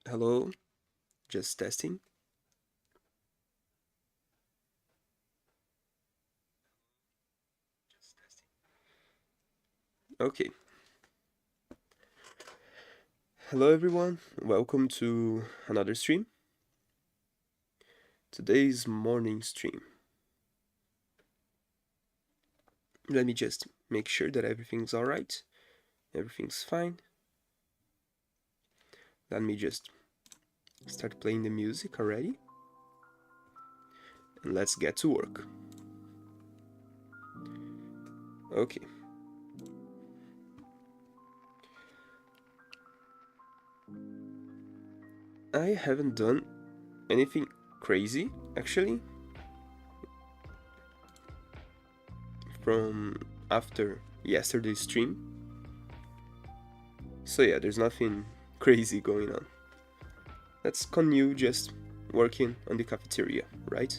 Hello, just testing. Okay. Hello everyone, welcome to another stream. Today's morning stream. Let me just make sure that everything's alright. Everything's fine. Let me just start playing the music already. And let's get to work. Okay. I haven't done anything crazy, actually, from after yesterday's stream. So yeah, there's nothing crazy going on. Let's continue just working on the cafeteria, right?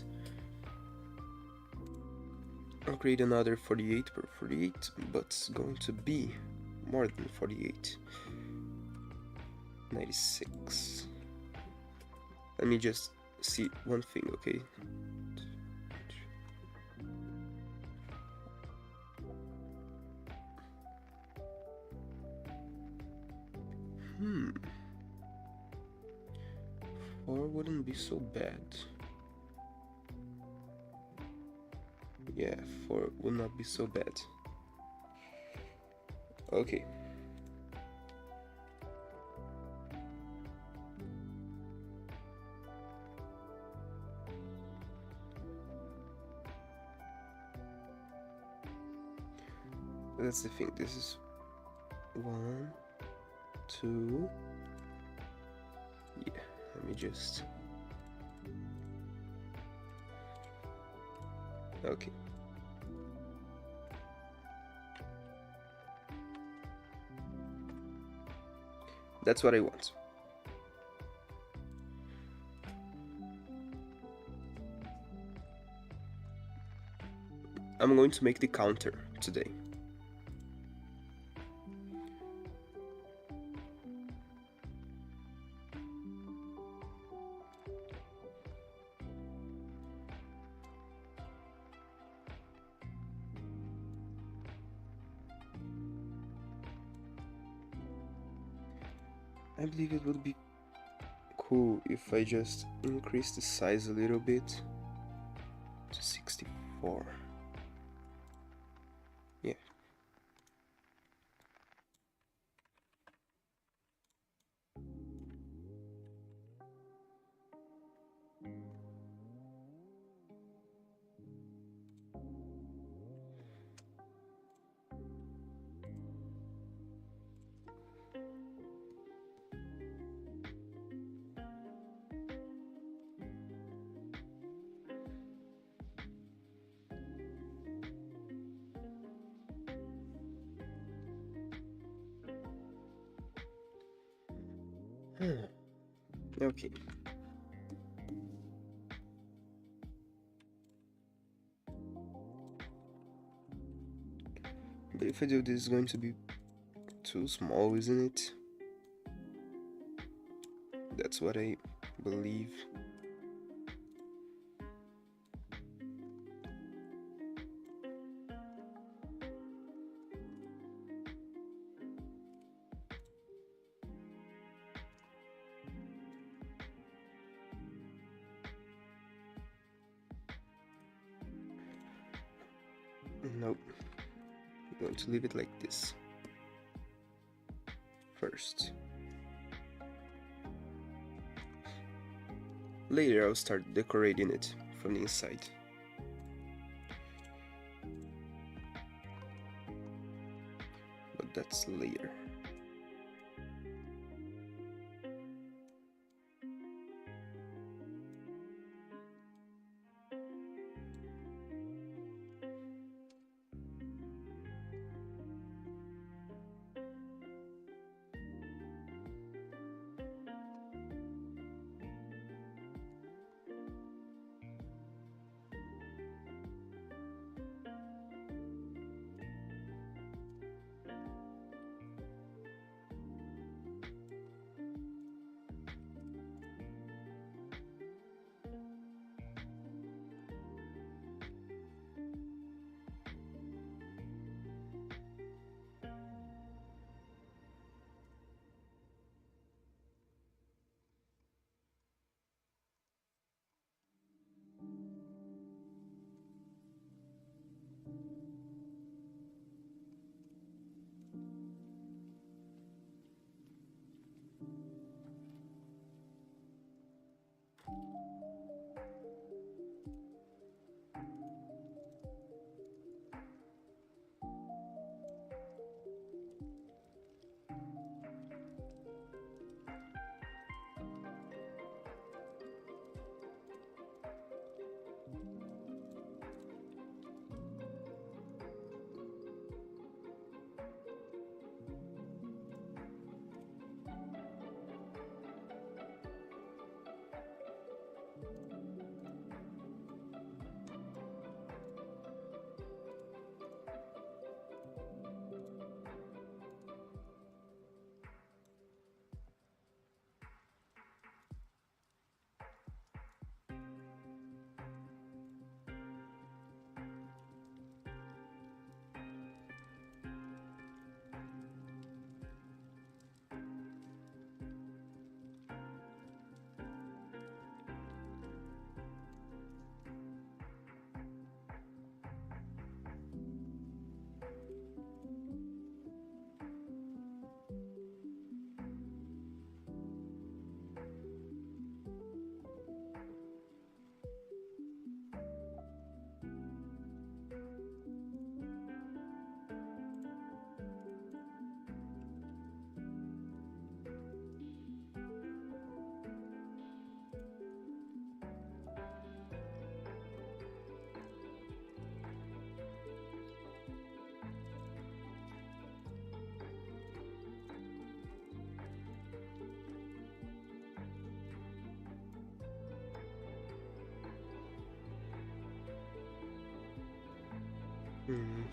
I'll create another 48 per 48, but it's going to be more than 48. 96. Let me just see one thing, okay? Four wouldn't be so bad. Yeah, 4 would not be so bad. Okay. That's the thing. This is 1, 2. Yeah, let me just. Okay. That's what I want. I'm going to make the counter today. I believe it would be cool if I just increase the size a little bit to 64. Yeah. Okay. But if I do this, it's going to be too small, isn't it? That's what I believe. Nope. I'm going to leave it like this first. Later I'll start decorating it from the inside. But that's later. Hmm.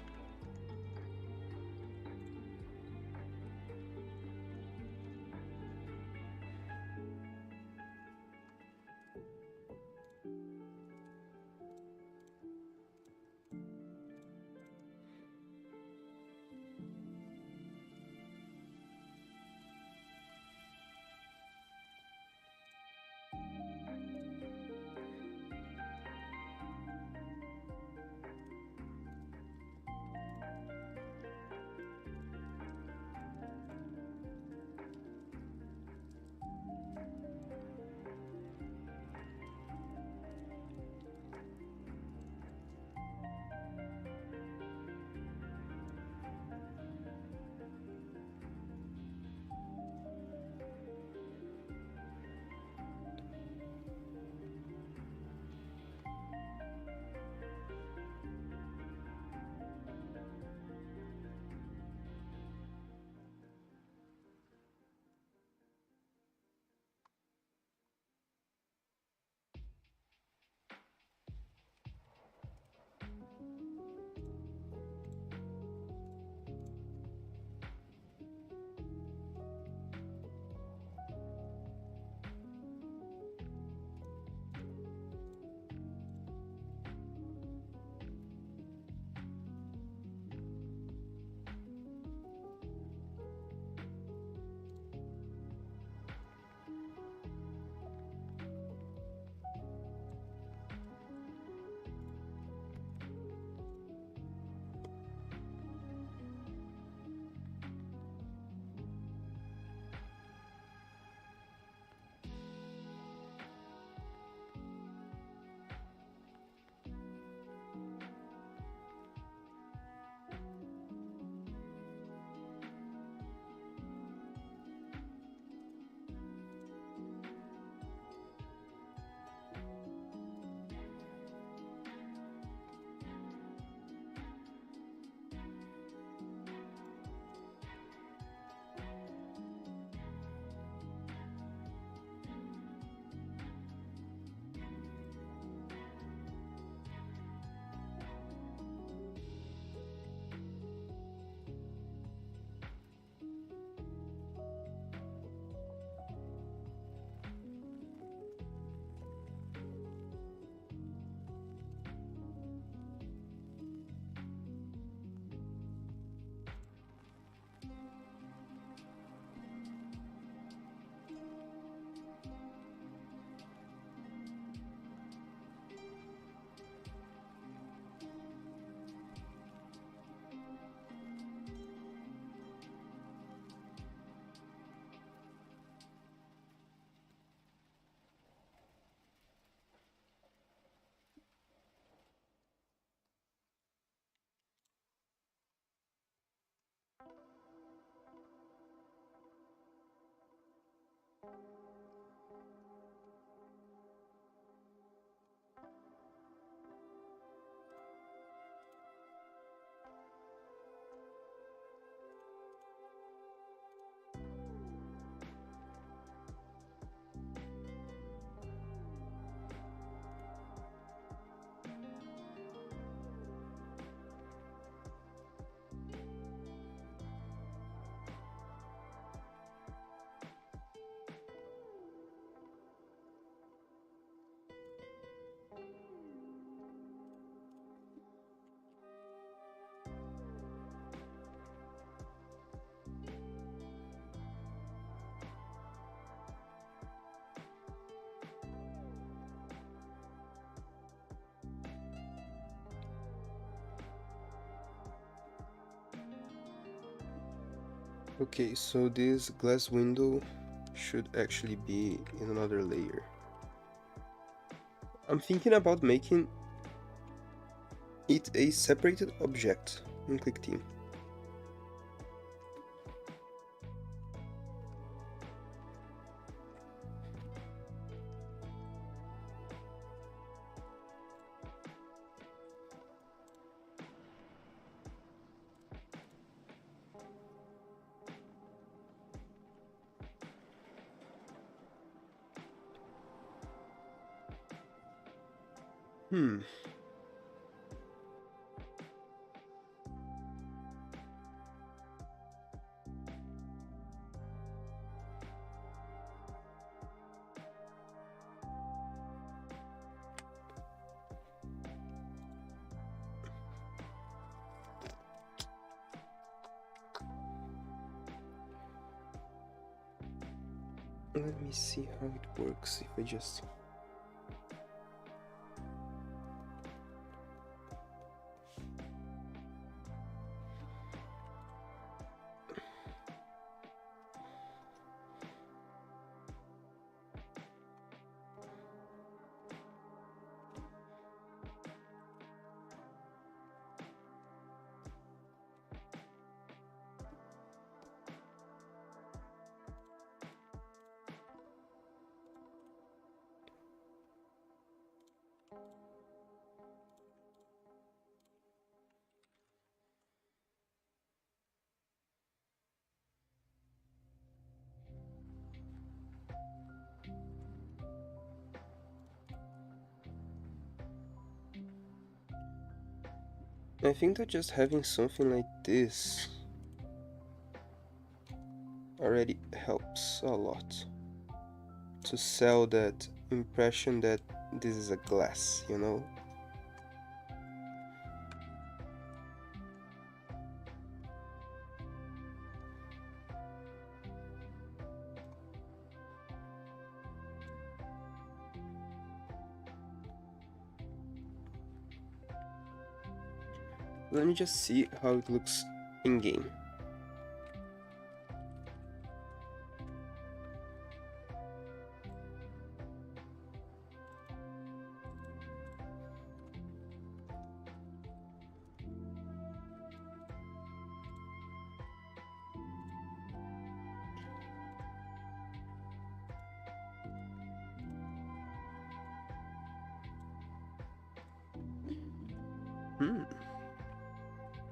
Okay, so this glass window should actually be in another layer. I'm thinking about making it a separated object in ClickTeam. Hmm. Let me see how it works if I just... I think that just having something like this already helps a lot to sell that impression that this is a glass, you know? Let me just see how it looks in game.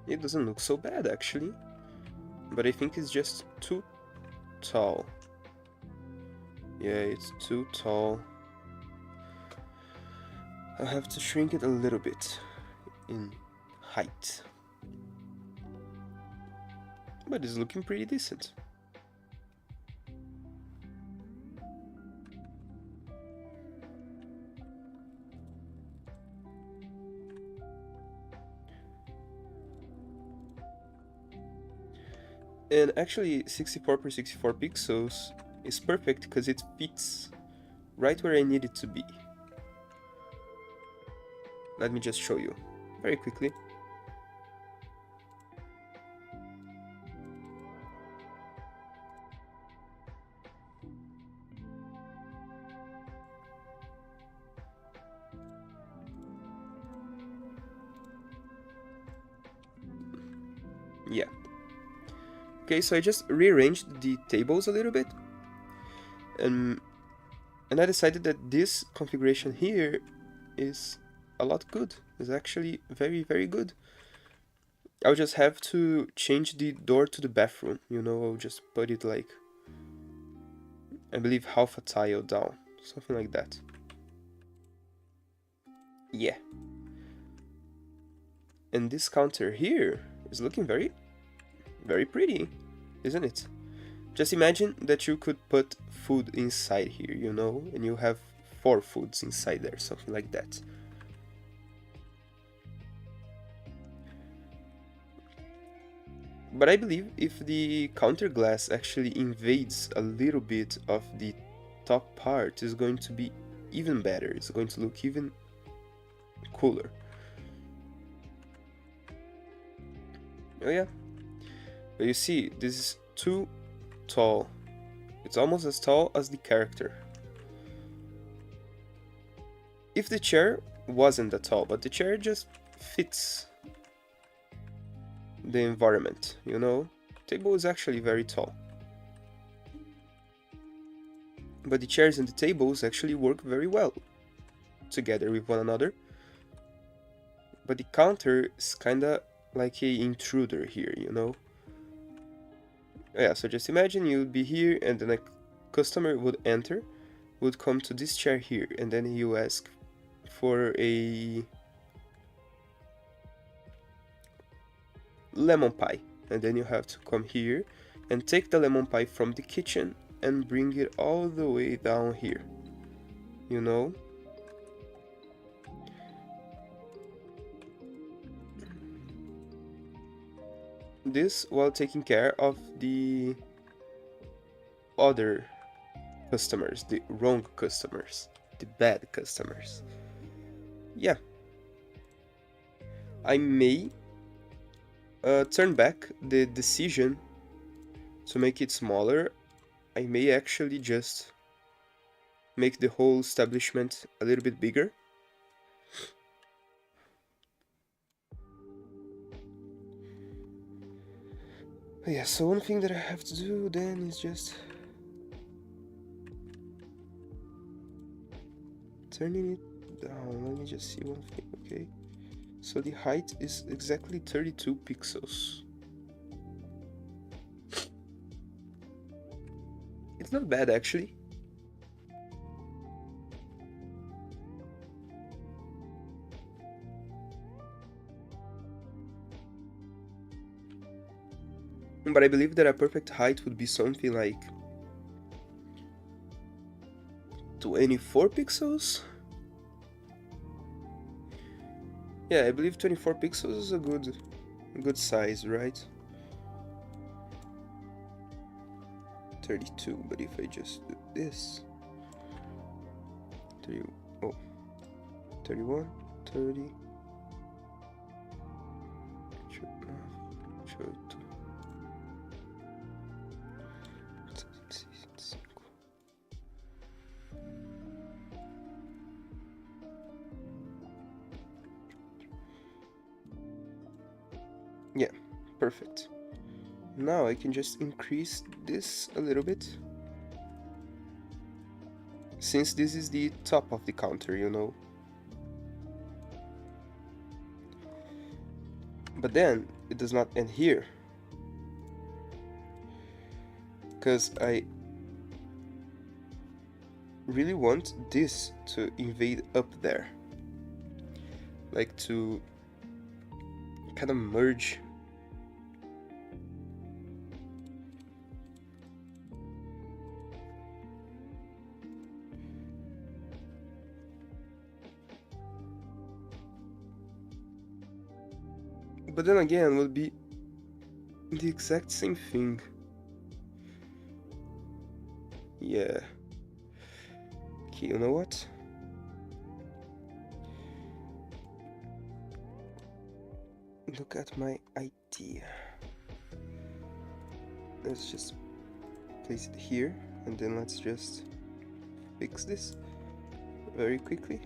It doesn't look so bad actually, but I think it's just too tall. Yeah, it's too tall. I have to shrink it a little bit in height. But it's looking pretty decent. And actually 64 per 64 pixels is perfect because it fits right where I need it to be. Let me just show you very quickly. Yeah. Okay, so I just rearranged the tables a little bit, and I decided that this configuration here is a lot good. It's actually very, very good. I'll just have to change the door to the bathroom, you know, I'll just put it like, I believe half a tile down, something like that. Yeah. And this counter here is looking very, very pretty, isn't it? Just imagine that you could put food inside here, you know, and you have 4 foods inside there, something like that. But I believe if the counter glass actually invades a little bit of the top part, it's going to be even better. It's going to look even cooler. Oh yeah. But you see, this is too tall. It's almost as tall as the character. If the chair wasn't that tall, but the chair just fits the environment, you know? The table is actually very tall. But the chairs and the tables actually work very well together with one another. But the counter is kinda like a intruder here, you know? Yeah, so just imagine you'd be here and then a customer would enter, would come to this chair here, and then you ask for a lemon pie, and then you have to come here and take the lemon pie from the kitchen and bring it all the way down here, you know? This while taking care of the other customers, the wrong customers, the bad customers. Yeah. I may turn back the decision to make it smaller. I may actually just make the whole establishment a little bit bigger. Yeah, so one thing that I have to do then is just turning it down. Let me just see one thing, okay? So the height is exactly 32 pixels. It's not bad actually. But I believe that a perfect height would be something like 24 pixels? Yeah, I believe 24 pixels is a good size, right? 32, but if I just do this, 30, oh, 31, 30, 28, yeah, perfect. Now I can just increase this a little bit. Since this is the top of the counter, you know. But then, it does not end here. Because I really want this to invade up there. Like to kind of merge. But then again, will be the exact same thing. Yeah. Okay, you know what? Look at my idea. Let's just place it here, and then let's just fix this very quickly.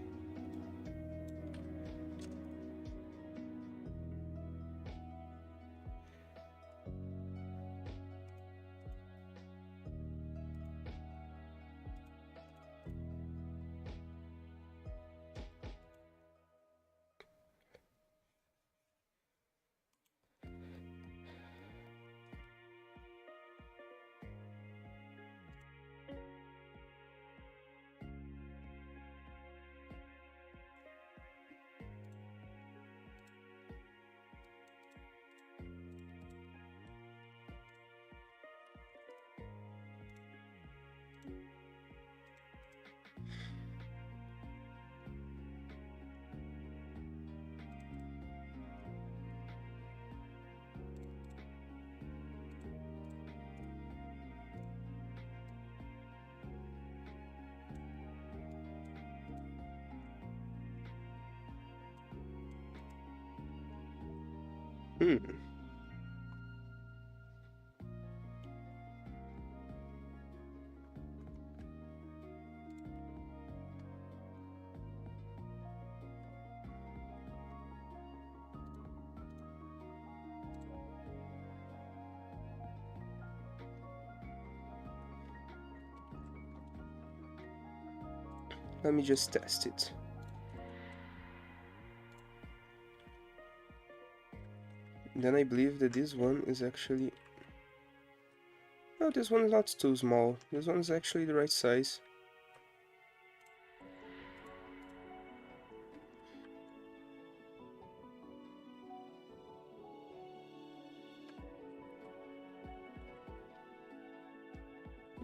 Hmm. Let me just test it. Then I believe that this one is actually... No, this one is not too small. This one is actually the right size.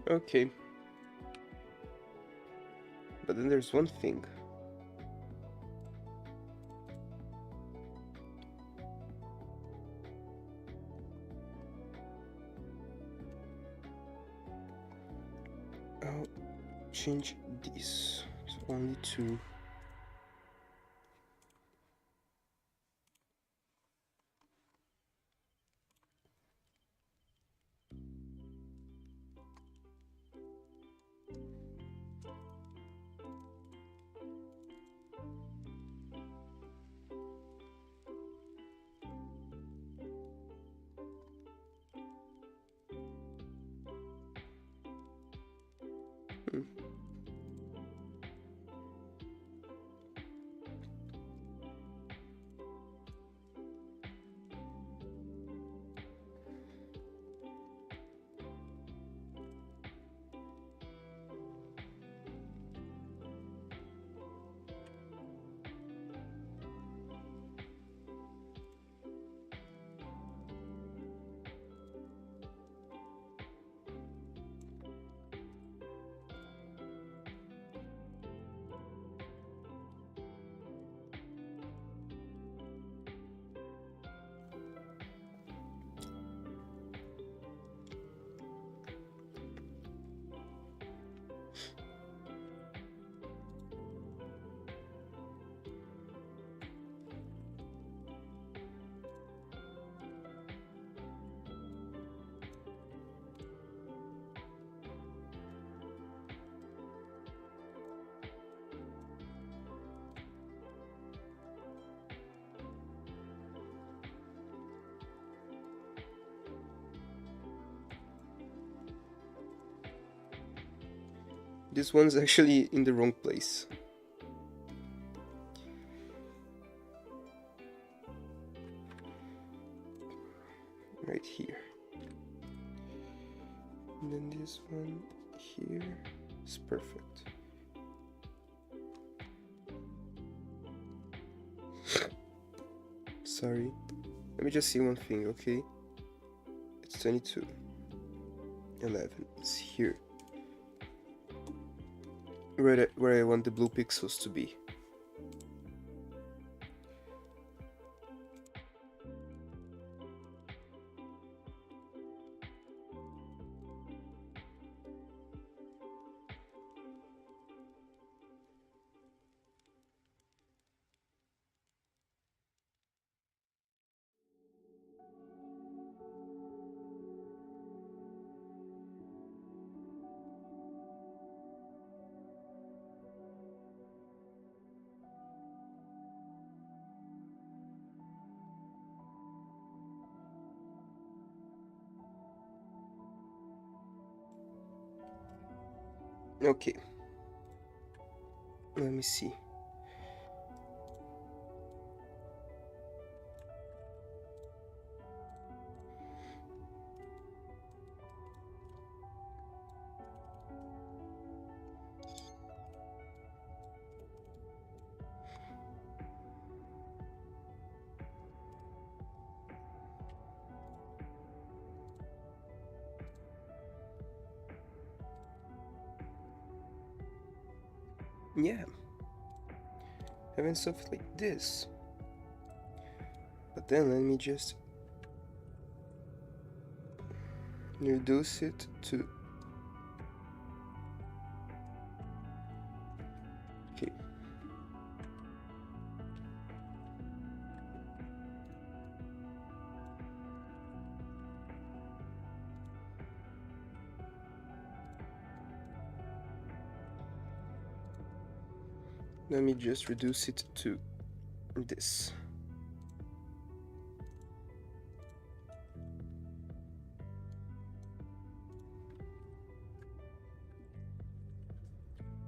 Okay. But then there's one thing. Oh, change this. So only 2. This one's actually in the wrong place. Right here. And then this one here is perfect. Sorry. Let me just see one thing, okay? It's 22. 11. It's here. Where I want the blue pixels to be. Okay. Let me see. Yeah, having stuff like this. But then let me just reduce it to... Okay. Let me just reduce it to this.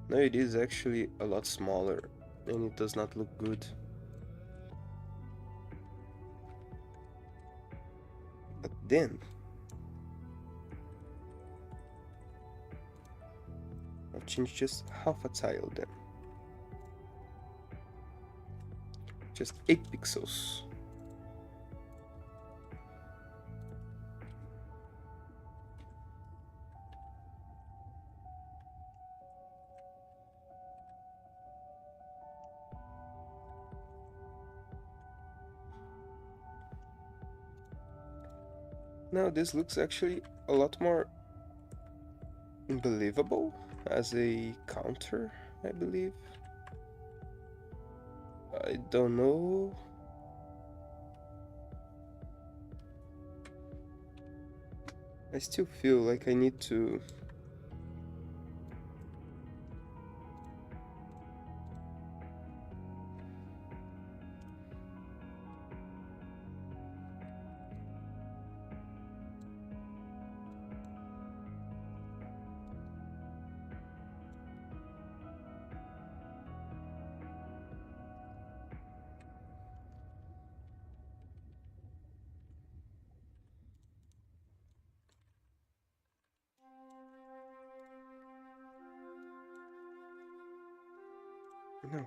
Now it is actually a lot smaller and it does not look good. But then I'll change just half a tile then. Just 8 pixels. Now this looks actually a lot more believable. as a counter, I believe. I don't know. I still feel like I need to no.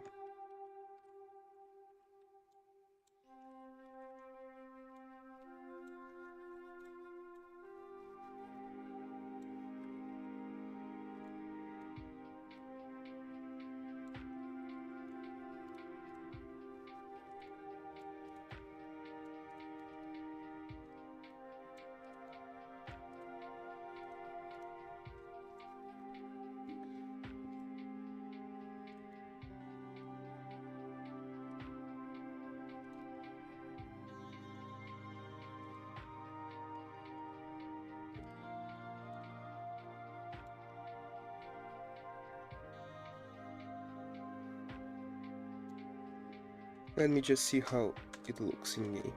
Let me just see how it looks in game.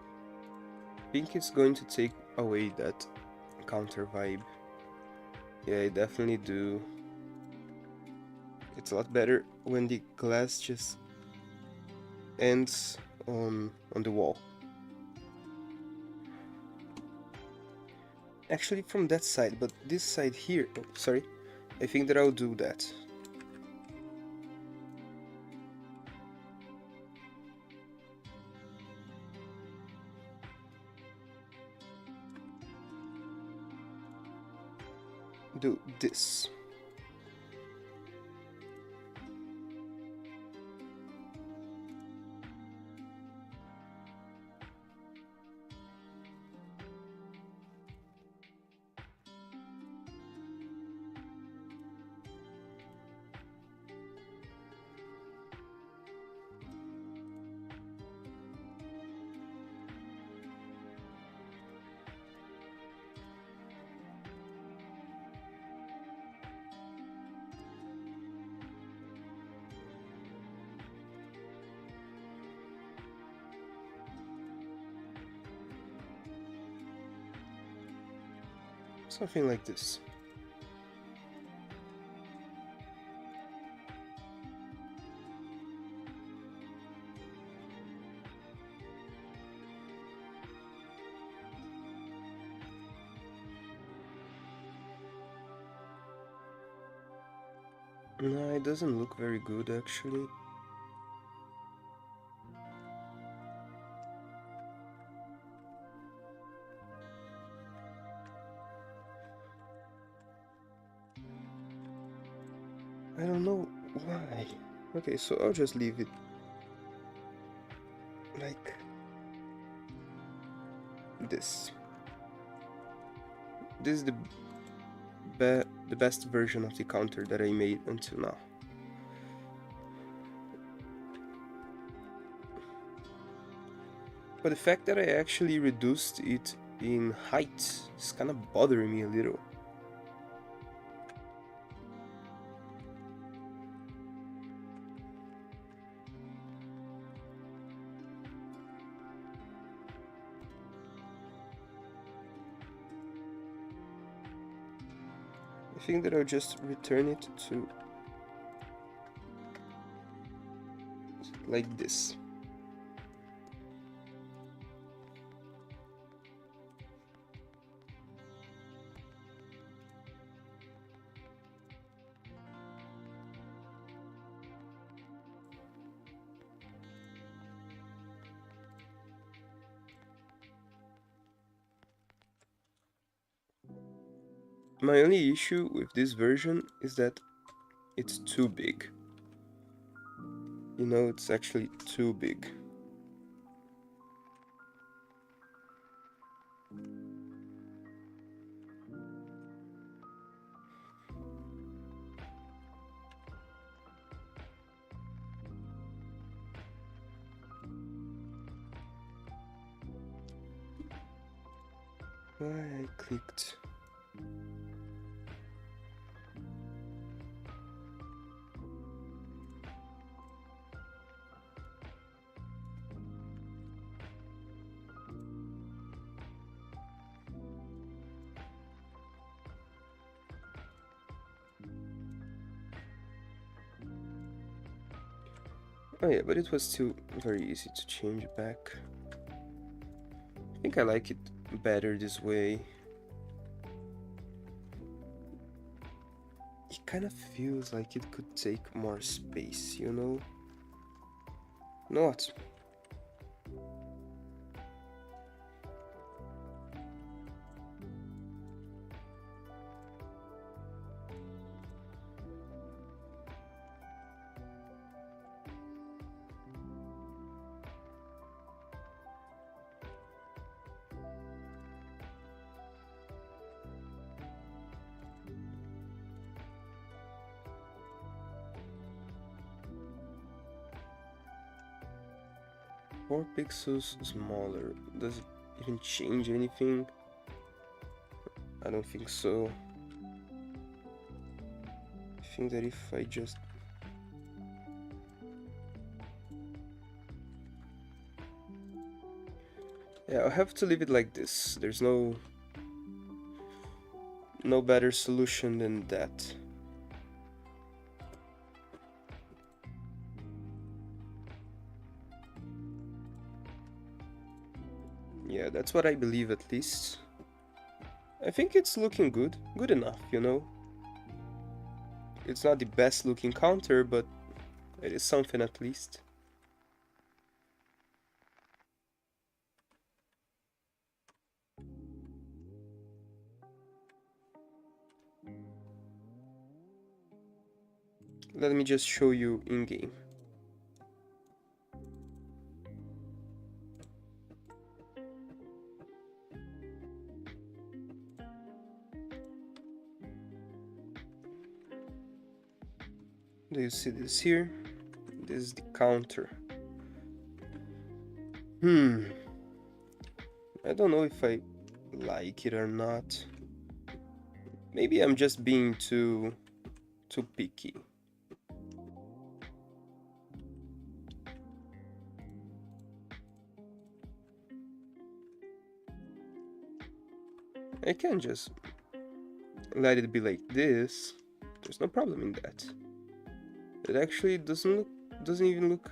I think it's going to take away that counter vibe. Yeah, I definitely do. It's a lot better when the glass just ends on the wall. Actually from that side, but this side here, oh, sorry, I think that I'll do that. Do this. Something like this. No, it doesn't look very good actually. I don't know why. Okay, so I'll just leave it like this. This is the best version of the counter that I made until now. But the fact that I actually reduced it in height is kind of bothering me a little. I think that I'll just return it to like this. My only issue with this version is that it's too big. You know, it's actually too big. Why I clicked? Oh yeah, but it was still very easy to change it back. I think I like it better this way. It kind of feels like it could take more space, you know? Not. Four pixels smaller. Does it even change anything? I don't think so. I think that if I just... Yeah, I'll have to leave it like this. There's no better solution than that. Yeah, that's what I believe at least. I think it's looking good. Good enough, you know? It's not the best looking counter, but it is something at least. Let me just show you in-game. Do you see this here? This is the counter. I don't know if I like it or not. Maybe I'm just being too picky. I can just let it be like this. There's no problem in that. It actually doesn't even look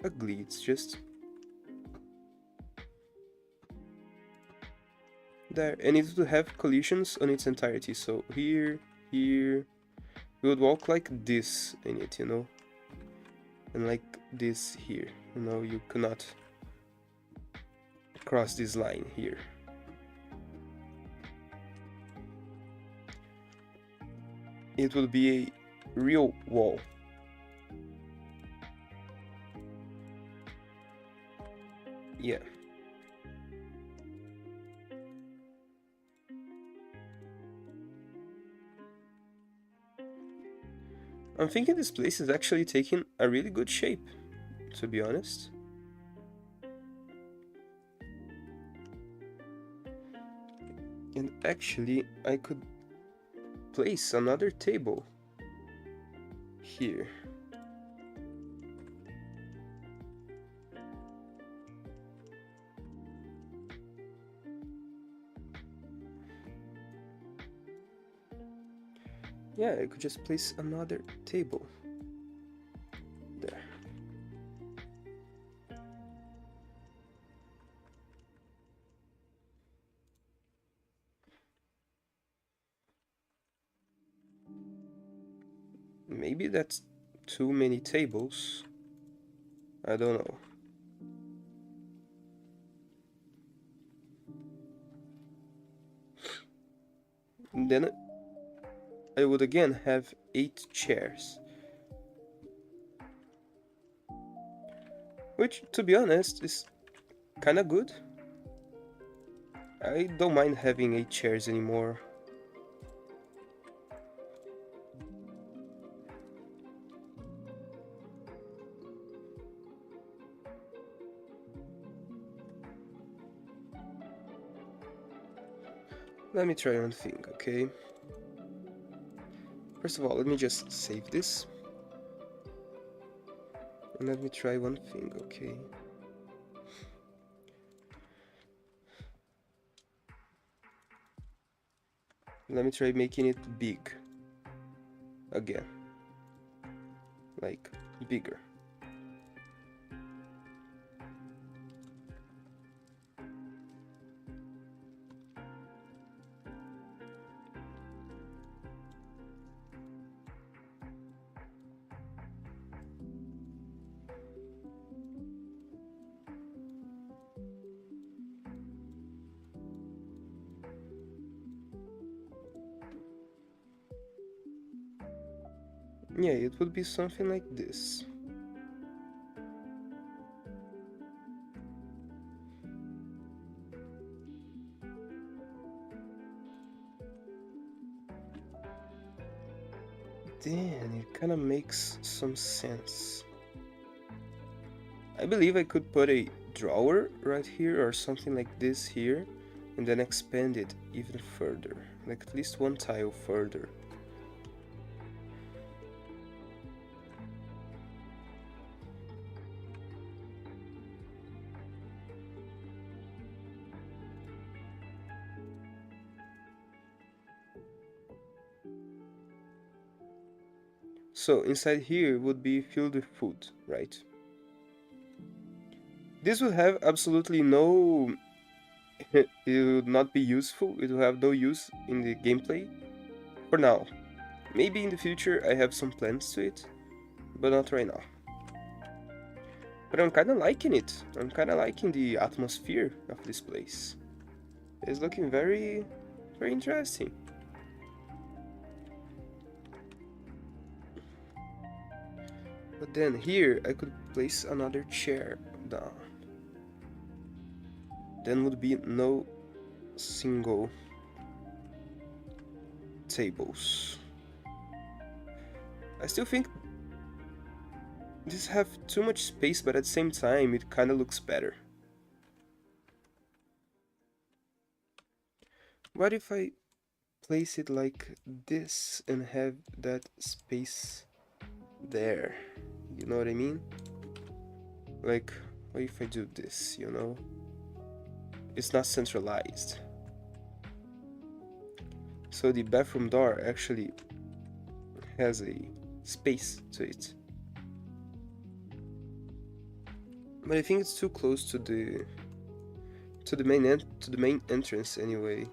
ugly. It's just there, and it would have collisions on its entirety. So here, we would walk like this in it, you know, and like this here. You know, you cannot cross this line here. It will be a real wall. Yeah. I'm thinking this place is actually taking a really good shape, to be honest. And actually, I could place another table here. Yeah, I could just place another table there. Maybe that's too many tables. I don't know. And then I would again have 8 chairs. Which, to be honest, is kinda good. I don't mind having 8 chairs anymore. Let me try one thing, okay? First of all, let me just save this. And let me try one thing, okay? Let me try making it big. Again. Like, bigger. Yeah, it would be something like this. Then it kind of makes some sense. I believe I could put a drawer right here or something like this here and then expand it even further, like at least one tile further. So inside here would be filled with food, right? This would have absolutely no... it would not be useful, it will have no use in the gameplay for now. Maybe in the future I have some plans to it, but not right now. But I'm kinda liking it. I'm kinda liking the atmosphere of this place. It's looking very, very interesting. But then here I could place another chair down. Then would be no single tables. I still think this have too much space, but at the same time it kinda looks better. What if I place it like this and have that space there? You know what I mean? Like, what if I do this, you know? It's not centralized. So the bathroom door actually has a space to it. But I think it's too close to the main entrance anyway.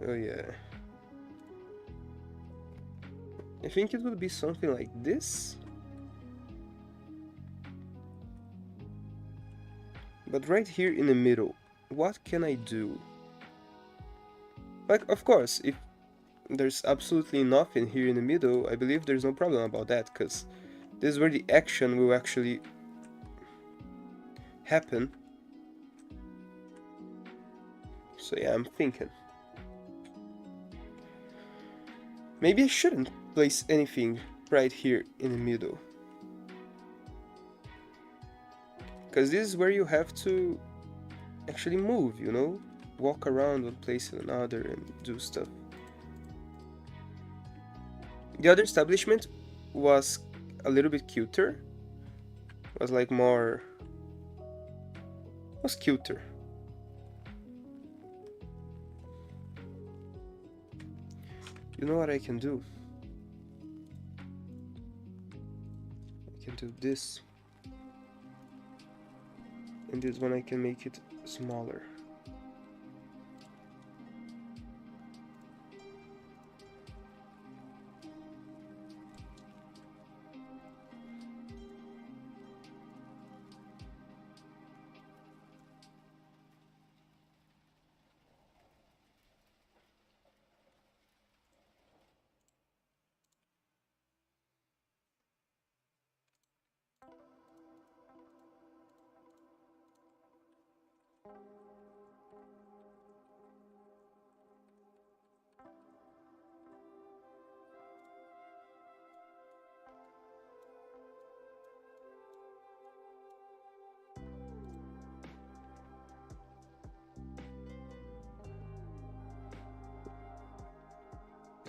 Oh yeah. I think it would be something like this. But right here in the middle, what can I do? Like, of course, if there's absolutely nothing here in the middle, I believe there's no problem about that, because this is where the action will actually happen. So yeah, I'm thinking. Maybe I shouldn't place anything right here in the middle. Because this is where you have to actually move, you know? Walk around one place to another and do stuff. The other establishment was a little bit cuter. Was like more... was cuter. You know what I can do? I can do this. And this one I can make it smaller.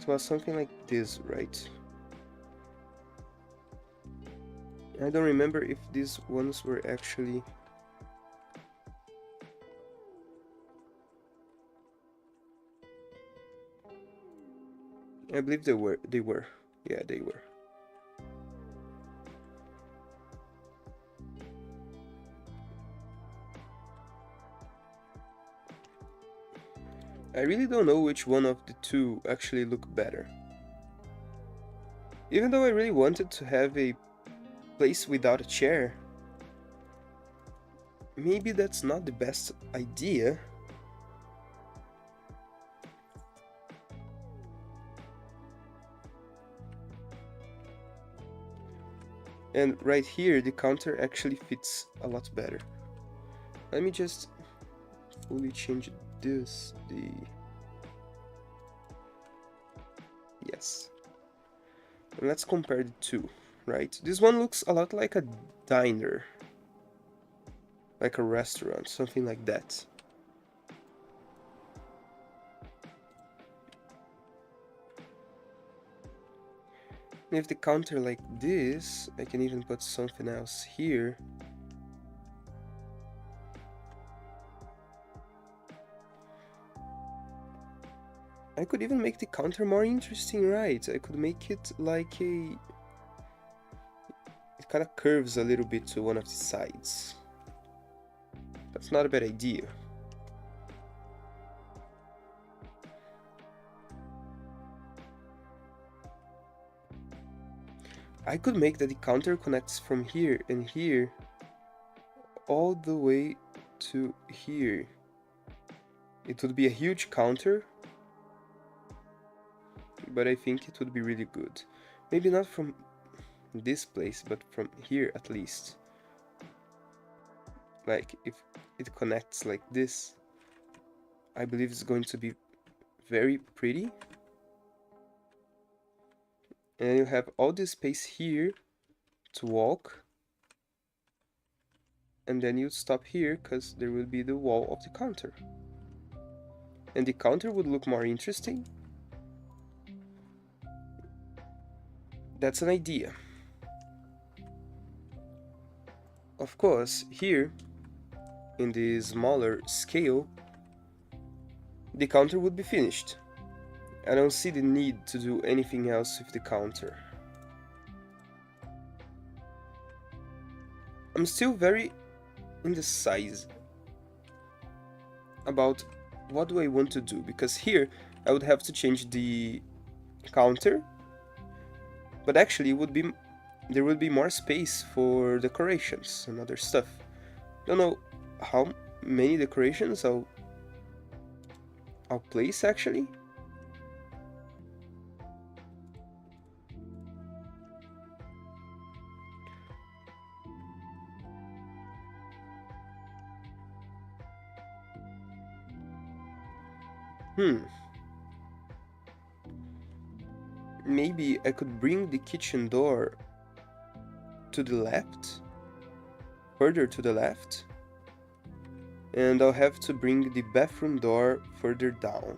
was something like this, right? I don't remember if these ones were actually... I believe they were. Yeah, they were. I really don't know which one of the two actually look better. Even though I really wanted to have a place without a chair, maybe that's not the best idea. And right here, the counter actually fits a lot better. Let me just fully change this. Yes. And let's compare the two, right? This one looks a lot like a diner. Like a restaurant, something like that. And if the counter like this, I can even put something else here. I could even make the counter more interesting, right? I could make it like a... It kind of curves a little bit to one of the sides. That's not a bad idea. I could make that the counter connects from here and here all the way to here. It would be a huge counter, but I think it would be really good. Maybe not from this place, but from here at least. Like, if it connects like this, I believe it's going to be very pretty. And you have all this space here to walk. And then you stop here, because there will be the wall of the counter. And the counter would look more interesting. That's an idea. Of course, here, in the smaller scale, the counter would be finished. I don't see the need to do anything else with the counter. I'm still very indecisive about what do I want to do, because here I would have to change the counter, but actually there would be more space for decorations and other stuff. Don't know how many decorations I'll place actually. Maybe I could bring the kitchen door to the left, further to the left, and I'll have to bring the bathroom door further down.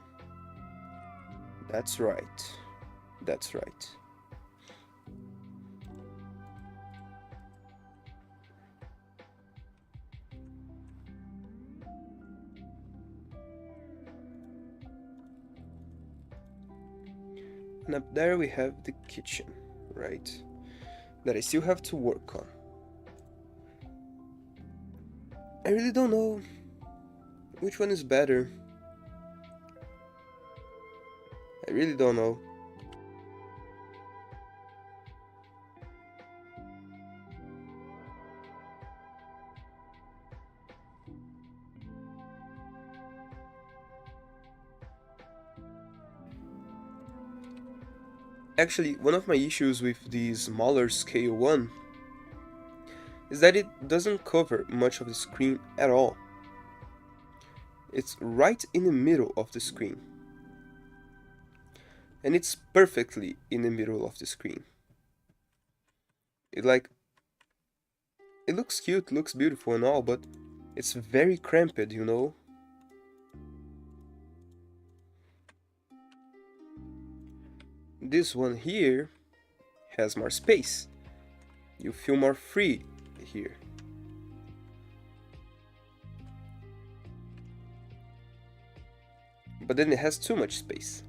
That's right. That's right. And up there we have the kitchen, right? That I still have to work on. I really don't know which one is better. I really don't know. Actually, one of my issues with the smaller scale one is that it doesn't cover much of the screen at all. It's right in the middle of the screen. And it's perfectly in the middle of the screen. It looks cute, looks beautiful and all, but it's very cramped, you know? this one here has more space. You feel more free here. But then it has too much space.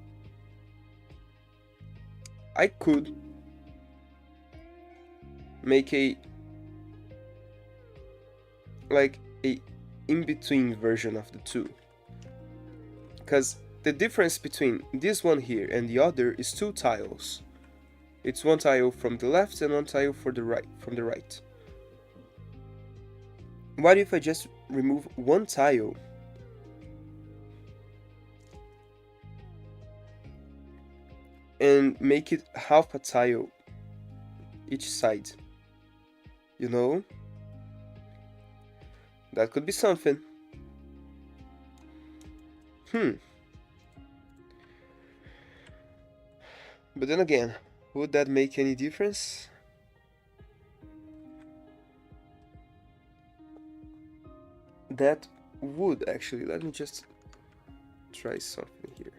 I could make a in-between version of the two, because the difference between this one here and the other is 2 tiles. It's 1 tile from the left and 1 tile from the right. What if I just remove 1 tile and make it half a tile each side? You know? That could be something. But then again, would that make any difference? That would actually. Let me just try something here.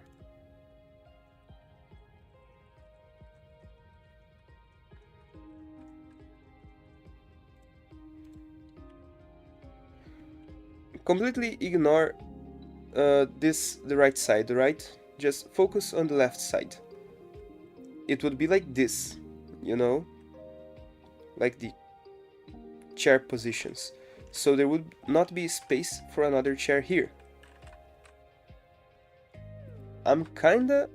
Completely ignore the right side, right? Just focus on the left side. It would be like this, you know? Like the chair positions. So there would not be space for another chair here. I'm kinda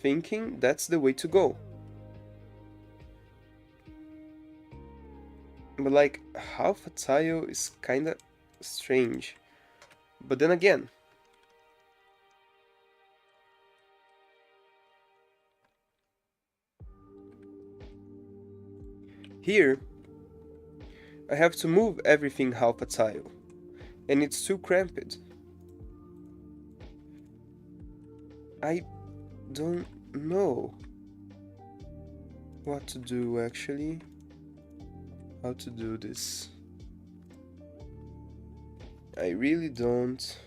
thinking that's the way to go. But like, half a tile is kinda strange. But then again, here I have to move everything half a tile, and it's too cramped. I don't know what to do actually. How to do this. I really don't.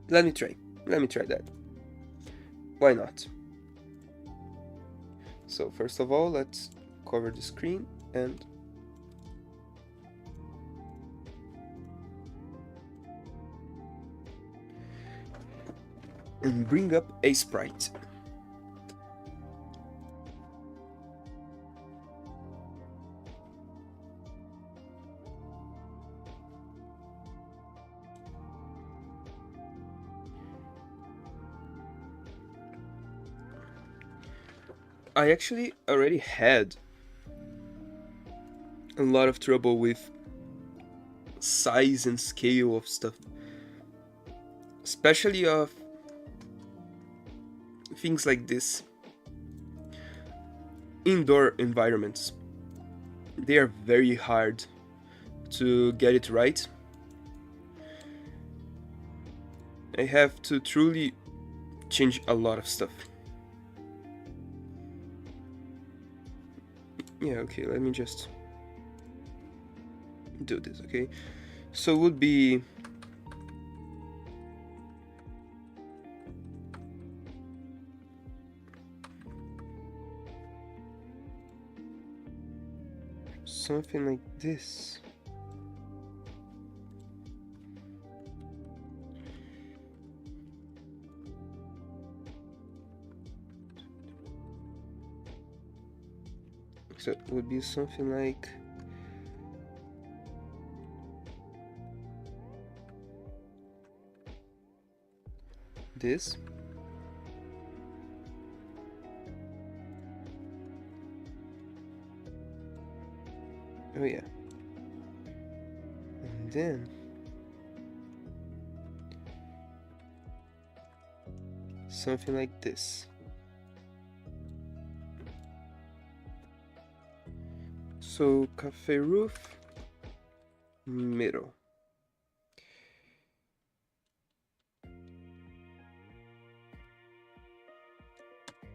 Let me try that. Why not? So first of all, let's cover the screen and bring up a sprite. I actually already had a lot of trouble with size and scale of stuff, especially of things like this. Indoor environments, they are very hard to get it right. I have to truly change a lot of stuff. Yeah, okay, let me just do this, okay? So it would be something like this. So it would be something like this. Oh yeah. And then something like this. So cafe roof, middle.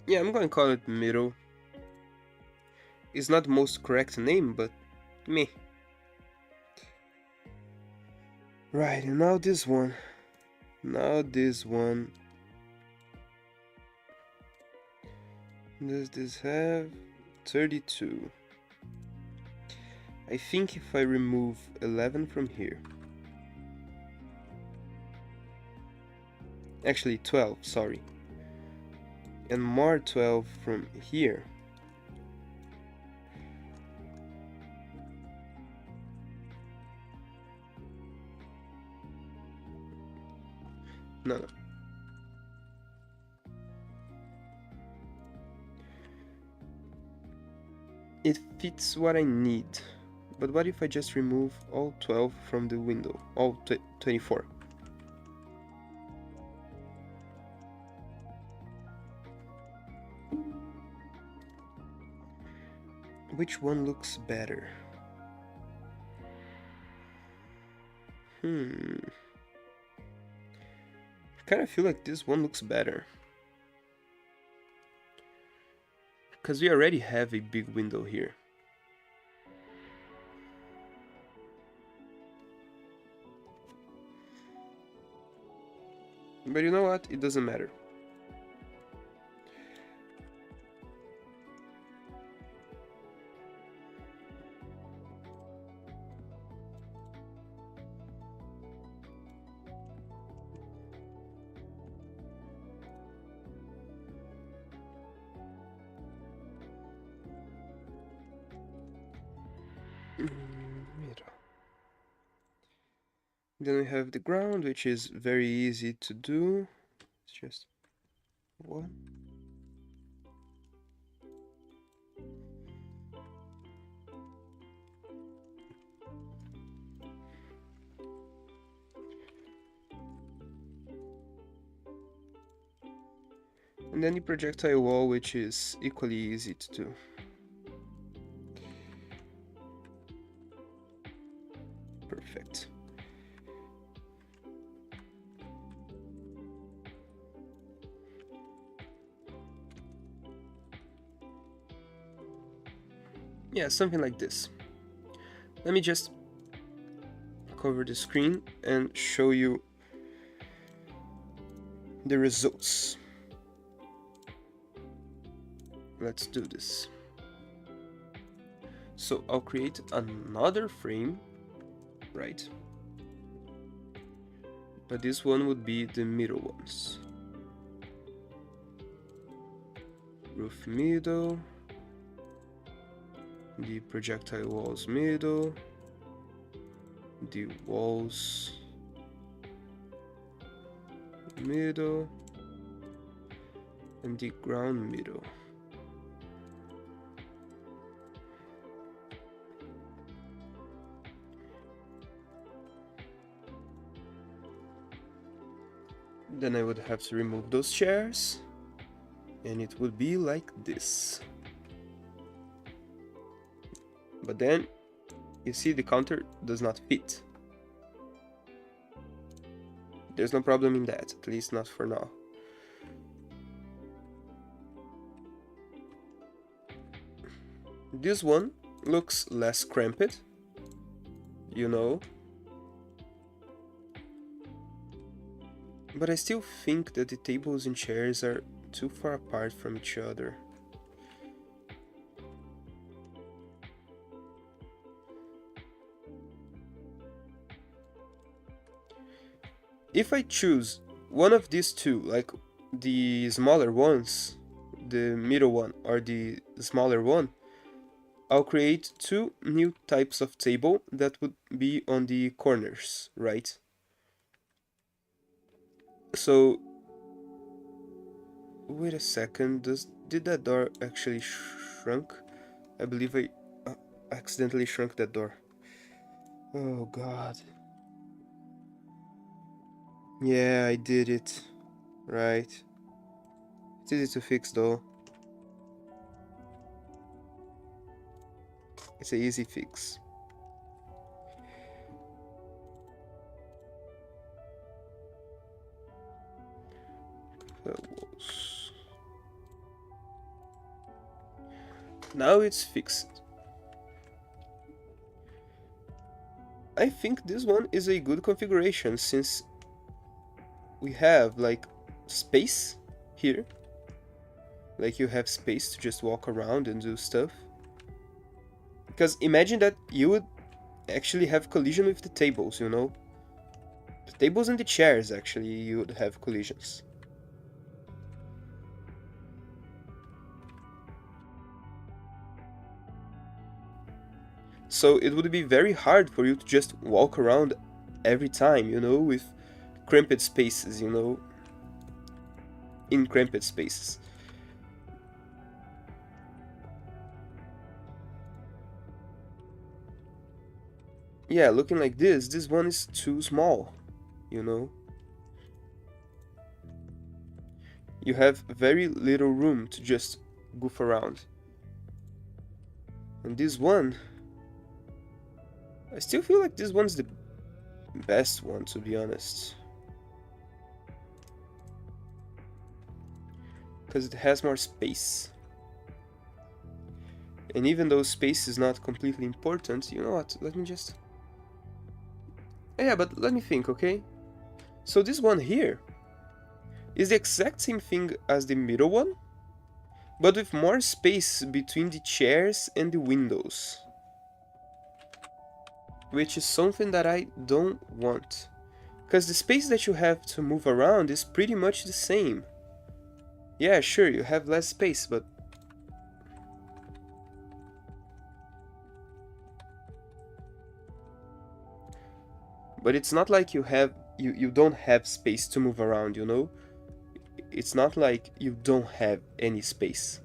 Yeah, I'm gonna call it middle. It's not the most correct name, but me. Right, and now this one. Now this one. Does this have 32? I think if I remove 11 from here. Actually 12, sorry. And more 12 from here. No. It fits what I need. But what if I just remove all 12 from the window? All 24. Which one looks better? I kind of feel like this one looks better. Because we already have a big window here. But you know what? It doesn't matter. Then we have the ground, which is very easy to do. It's just one. And then the projectile wall, which is equally easy to do. Perfect. Yeah, something like this. Let me just cover the screen and show you the results. Let's do this. So I'll create another frame, right? But this one would be the middle ones. Roof middle. The projectile walls middle. The walls middle. And the ground middle. Then I would have to remove those chairs, and it would be like this. But then, you see the counter does not fit. There's no problem in that, at least not for now. This one looks less cramped, you know. But I still think that the tables and chairs are too far apart from each other. If I choose one of these two, like the smaller ones, the middle one or the smaller one, I'll create two new types of table that would be on the corners, right? So, wait a second, did that door actually shrunk? I believe I accidentally shrunk that door. Oh god. Yeah, I did it. Right. It's easy to fix though. It's an easy fix. Walls. Now it's fixed. I think this one is a good configuration since we have like space here. Like you have space to just walk around and do stuff. Because imagine that you would actually have collision with the tables, you know? The tables and the chairs actually you would have collisions. So it would be very hard for you to just walk around every time, you know, with cramped spaces, you know, in cramped spaces. Yeah, looking like this one is too small, you know. You have very little room to just goof around. And this one, I still feel like this one's the best one, to be honest. Because it has more space. And even though space is not completely important, you know what, let me just... Yeah, but let me think, okay? So this one here is the exact same thing as the middle one, but with more space between the chairs and the windows. Which is something that I don't want. Because the space that you have to move around is pretty much the same. Yeah, sure, you have less space, but... But it's not like you don't have space to move around, you know? It's not like you don't have any space.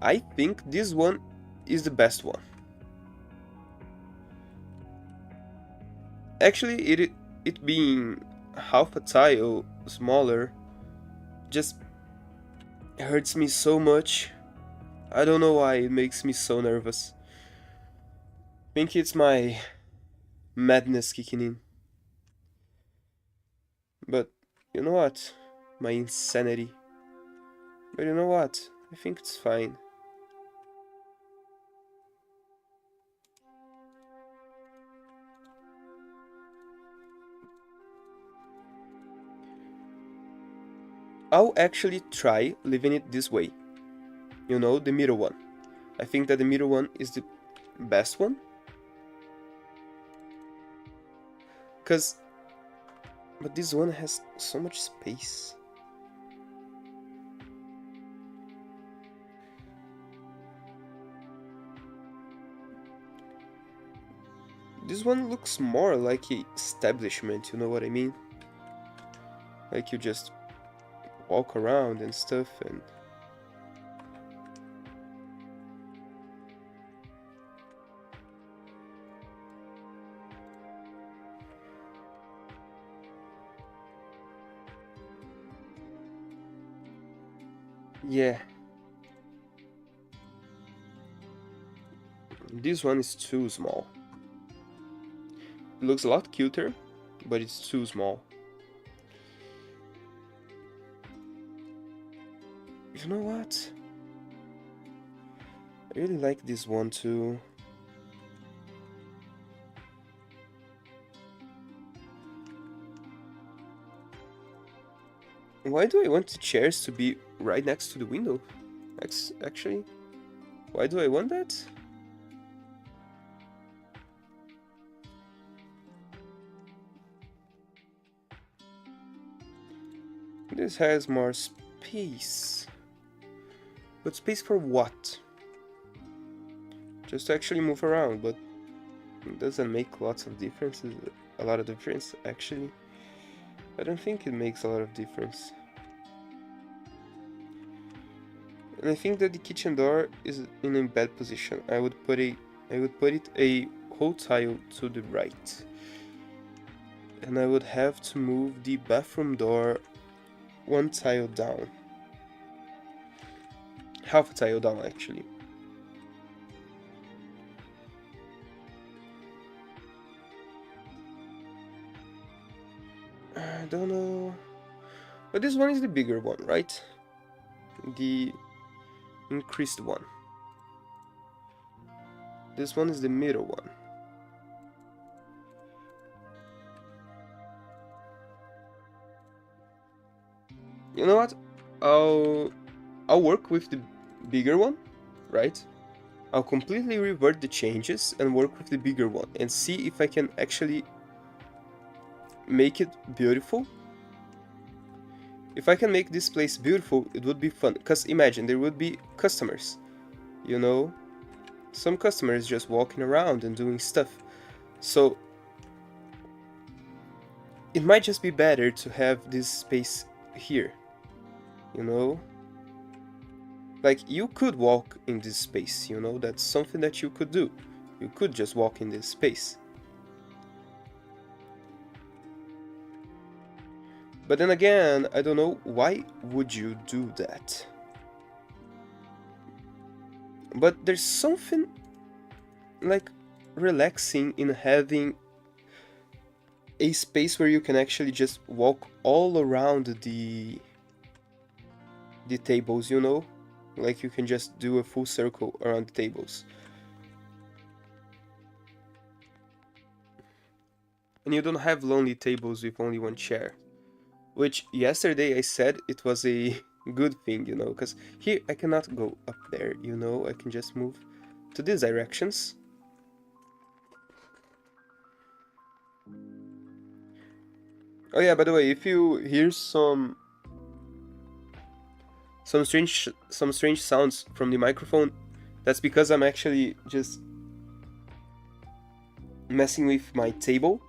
I think this one is the best one. Actually, it being half a tile smaller just hurts me so much. I don't know why it makes me so nervous. I think it's my madness kicking in. But you know what? My insanity. But you know what? I think it's fine. I'll actually try leaving it this way. You know, the middle one. I think that the middle one is the best one. But this one has so much space. This one looks more like a establishment, you know what I mean? Like you just walk around and stuff and... Yeah. This one is too small. It looks a lot cuter, but it's too small. You know what? I really like this one too. Why do I want the chairs to be right next to the window? Actually, why do I want that? This has more space. But space for what? Just to actually move around, but it doesn't make lots of differences. A lot of difference, actually. I don't think it makes a lot of difference. And I think that the kitchen door is in a bad position. I would put it a whole tile to the right. And I would have to move the bathroom door one tile down. Half a tile down, actually. I don't know. But this one is the bigger one, right? The increased one. this one is the middle one. You know what? I'll work with the bigger one, right? I'll completely revert the changes and work with the bigger one and see if I can actually make it beautiful. If I can make this place beautiful, it would be fun. Because imagine, there would be customers, you know? Some customers just walking around and doing stuff. So it might just be better to have this space here, you know? Like, you could walk in this space, you know? That's something that you could do. You could just walk in this space. But then again, I don't know, why would you do that? But there's something, like, relaxing in having a space where you can actually just walk all around the tables, you know? Like, you can just do a full circle around the tables. And you don't have lonely tables with only one chair. Which, yesterday I said it was a good thing, you know? Because here I cannot go up there, you know? I can just move to these directions. Oh yeah, by the way, if you hear some strange sounds from the microphone, that's because I'm actually just messing with my table.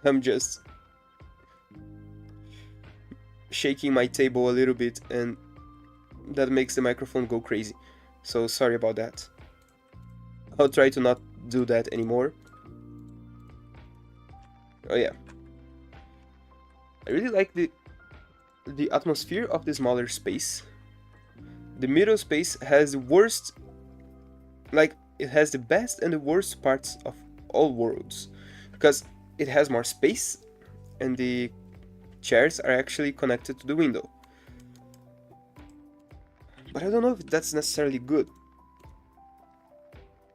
I'm just shaking my table a little bit, and that makes the microphone go crazy. So sorry about that. I'll try to not do that anymore. Oh yeah. I really like the atmosphere of the smaller space. The middle space has the worst, like, it has the best and the worst parts of all worlds, because it has more space and the chairs are actually connected to the window. But I don't know if that's necessarily good.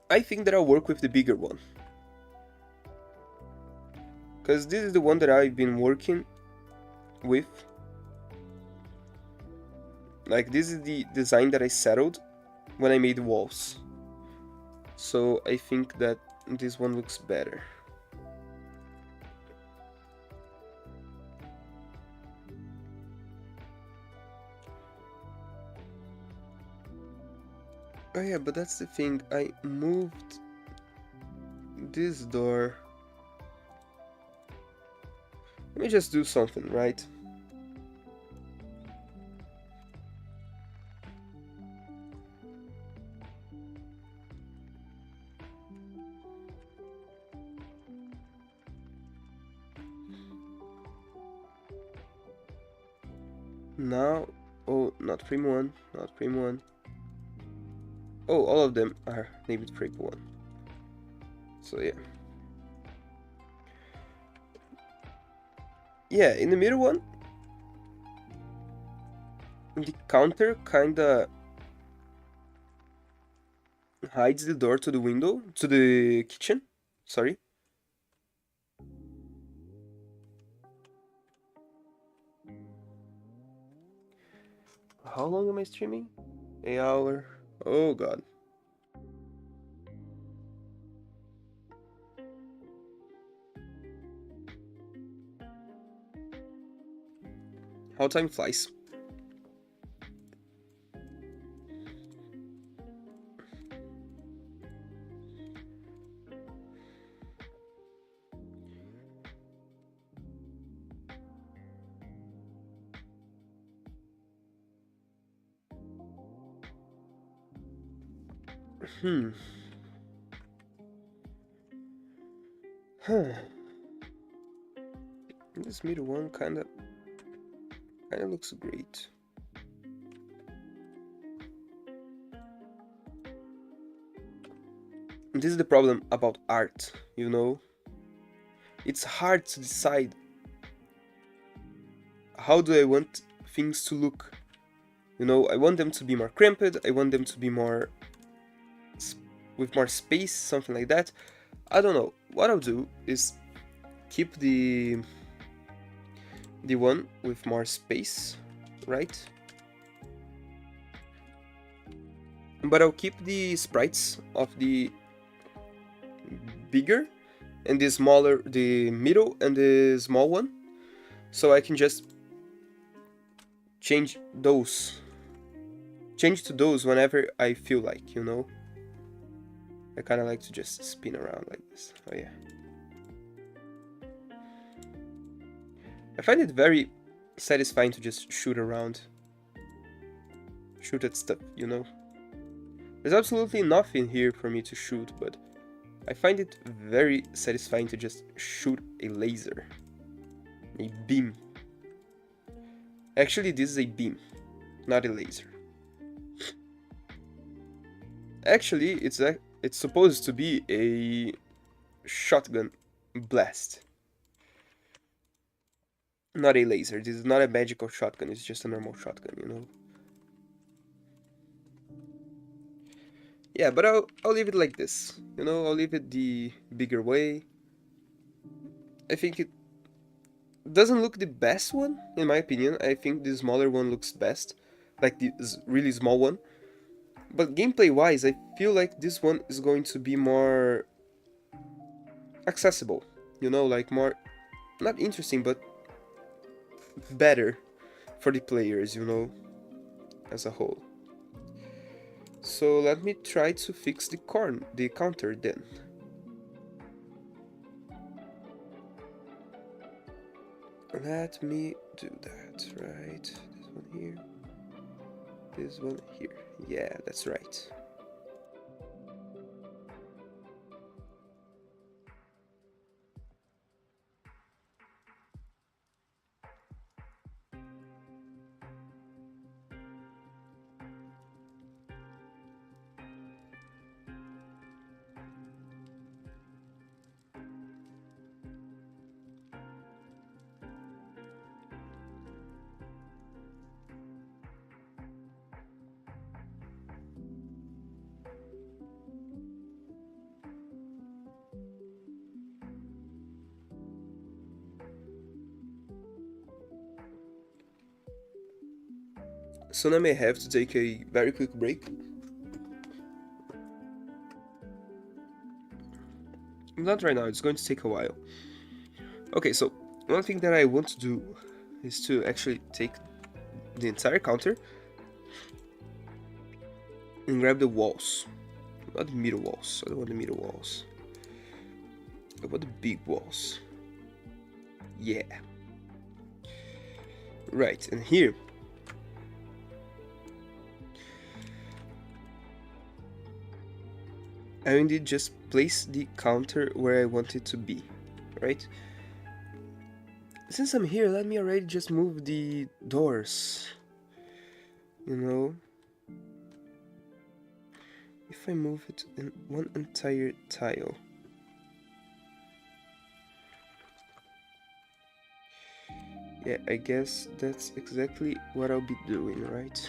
I think that I'll work with the bigger one, because this is the one that I've been working with. Like, this is the design that I settled when I made the walls. So I think that this one looks better. Oh yeah, but that's the thing, I moved this door. Let me just do something, right? Now, oh, not frame 1, not frame 1. Oh, all of them are named frame 1. So yeah. Yeah, in the middle one, the counter kinda hides the door to the window, to the kitchen, sorry. How long am I streaming? An hour. Oh god. How time flies. This middle one kinda looks great. This is the problem about art, you know? It's hard to decide how do I want things to look. You know, I want them to be more cramped, I want them to be more with more space, something like that. I don't know. What I'll do is keep the one with more space, right? But I'll keep the sprites of the bigger and the smaller, the middle and the small one, so I can just change to those whenever I feel like, you know? I kind of like to just spin around like this. Oh yeah. I find it very satisfying to just shoot around. Shoot at stuff, you know? There's absolutely nothing here for me to shoot, but I find it very satisfying to just shoot a laser. A beam. Actually, this is a beam, not a laser. Actually, it's supposed to be a shotgun blast. Not a laser. This is not a magical shotgun, it's just a normal shotgun, you know? Yeah, but I'll leave it like this. You know, I'll leave it the bigger way. I think it doesn't look the best one, in my opinion. I think the smaller one looks best. Like the really small one. But gameplay-wise, I feel like this one is going to be more accessible. You know, like more, not interesting, but better for the players, you know, as a whole. So let me try to fix the counter then. Let me do that, right? This one here. This one here. Yeah, that's right. Soon I may have to take a very quick break. Not right now, it's going to take a while. Okay, so one thing that I want to do is to actually take the entire counter and grab the walls. Not the middle walls, I don't want the middle walls. I want the big walls. Yeah. Right, and here I indeed just place the counter where I want it to be, right? Since I'm here, let me already just move the doors, you know? If I move it in one entire tile. Yeah, I guess that's exactly what I'll be doing, right?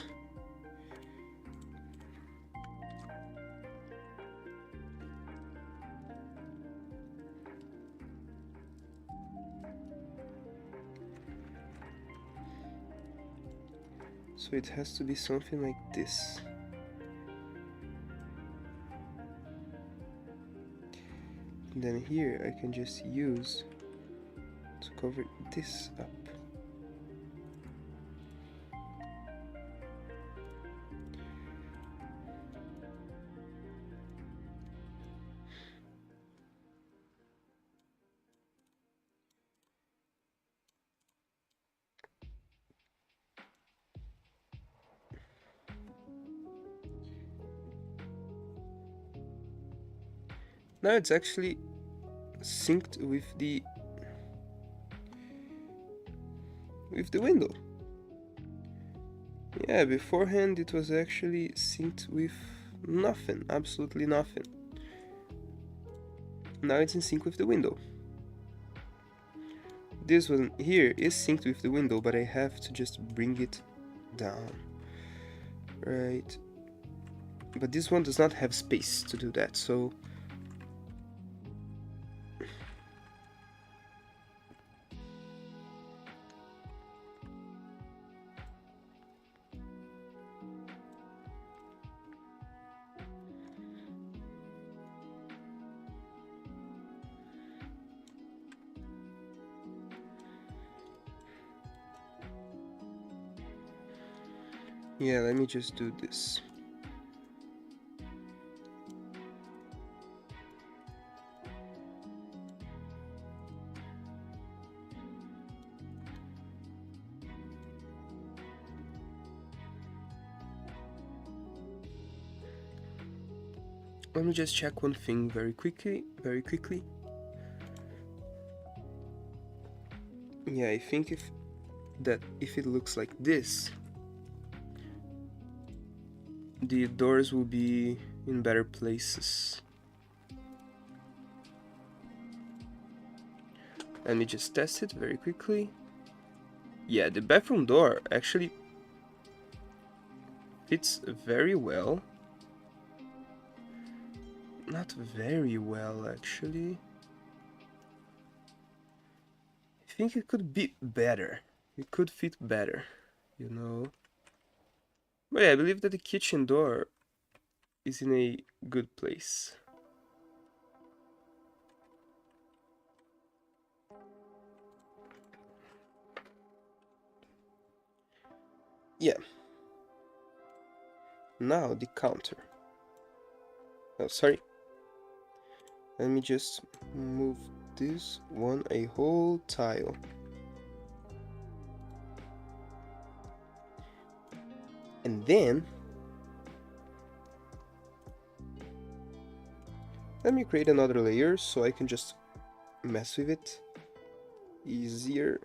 So it has to be something like this. And then here I can just use to cover this up. Now it's actually synced with the window. Yeah, beforehand it was actually synced with nothing, absolutely nothing. Now it's in sync with the window. This one here is synced with the window, but I have to just bring it down. Right But this one does not have space to do that, so... Yeah, let me just do this. Let me just check one thing very quickly. Yeah, I think if it looks like this, the doors will be in better places. Let me just test it very quickly. Yeah, the bathroom door actually fits very well. Not very well, actually. I think it could be better. It could fit better, you know. But yeah, I believe that the kitchen door is in a good place. Yeah. Now the counter. Oh, sorry. Let me just move this one a whole tile. And then let me create another layer so I can just mess with it easier.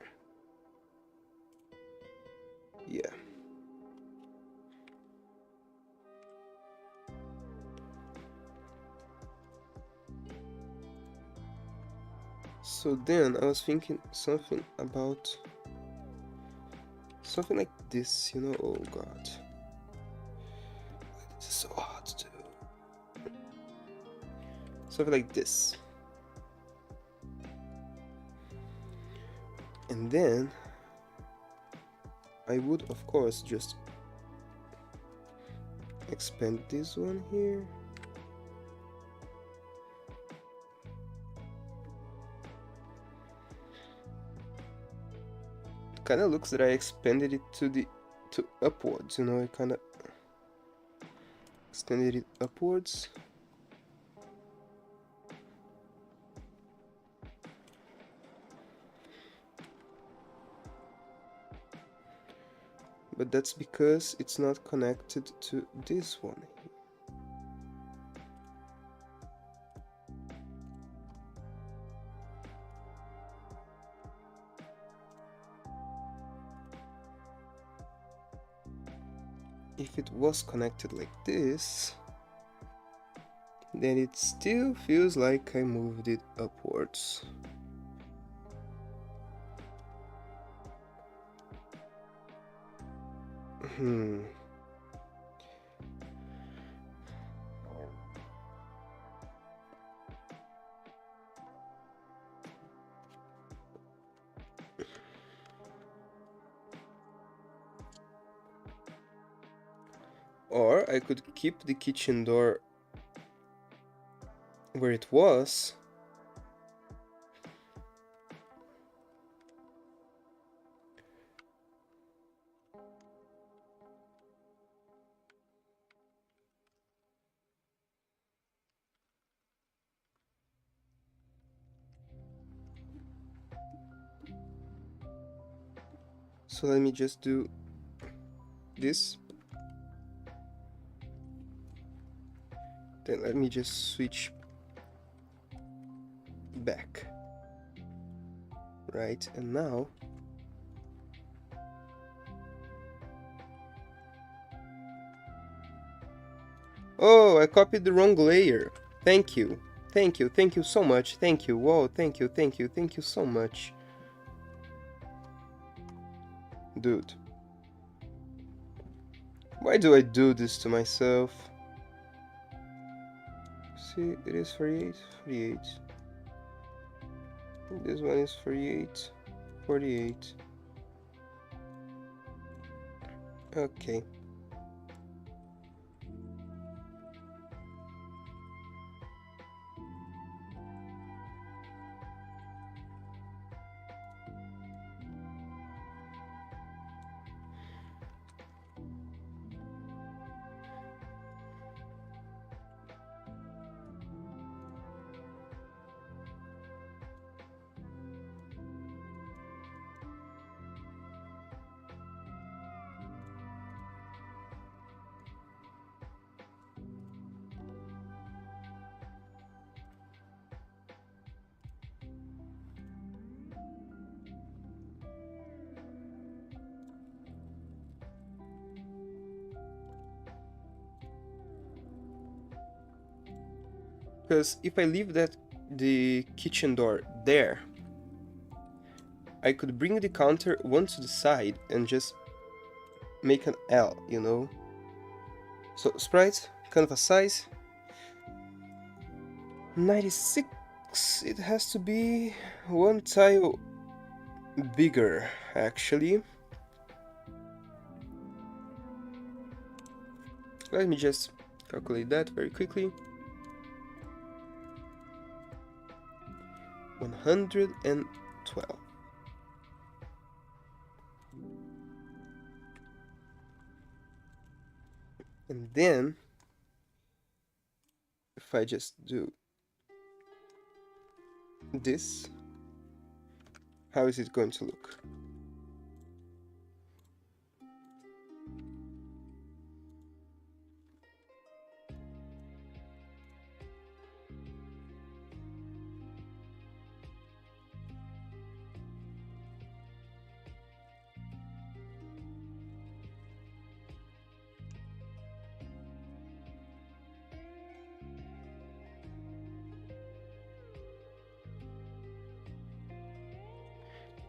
Yeah. So then I was thinking something about something like this, you know. Oh god, this is so hard to do. Something like this. And then I would of course just expand this one here. It kind of looks that I expanded it to upwards, you know. I kind of extended it upwards. But that's because it's not connected to this one. If it was connected like this, then it still feels like I moved it upwards. Or I could keep the kitchen door where it was. So let me just do this. Then let me just switch back. Right, and now oh, I copied the wrong layer. Thank you. Thank you so much. Thank you. Whoa, thank you so much. Dude. Why do I do this to myself? see, it is 48, 48. This one is 48, 48. Okay. Because if I leave the kitchen door there, I could bring the counter one to the side and just make an L, you know? So sprite, canvas size, 96. It has to be one tile bigger, actually. Let me just calculate that very quickly. 112. And then, if I just do this, how is it going to look?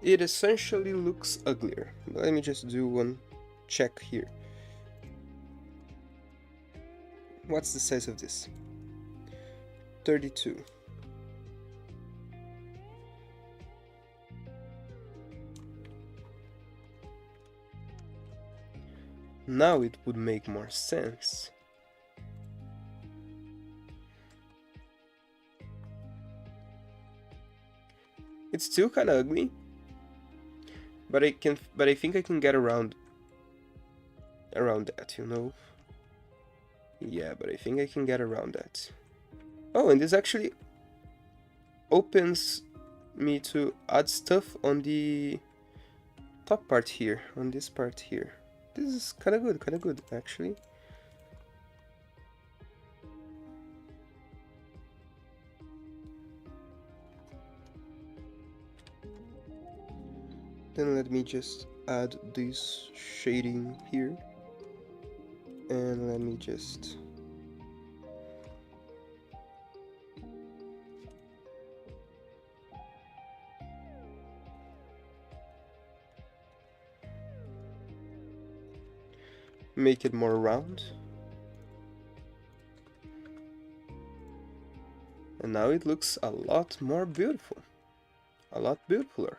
It essentially looks uglier. Let me just do one check here. What's the size of this? 32. Now it would make more sense. It's still kind of ugly, but I think I can get around that, you know? Yeah, but I think I can get around that. Oh, and this actually opens me to add stuff on the top part here, on this part here. This is kind of good, actually. Then let me just add this shading here. And let me just make it more round. And now it looks a lot more beautiful. A lot beautifuler.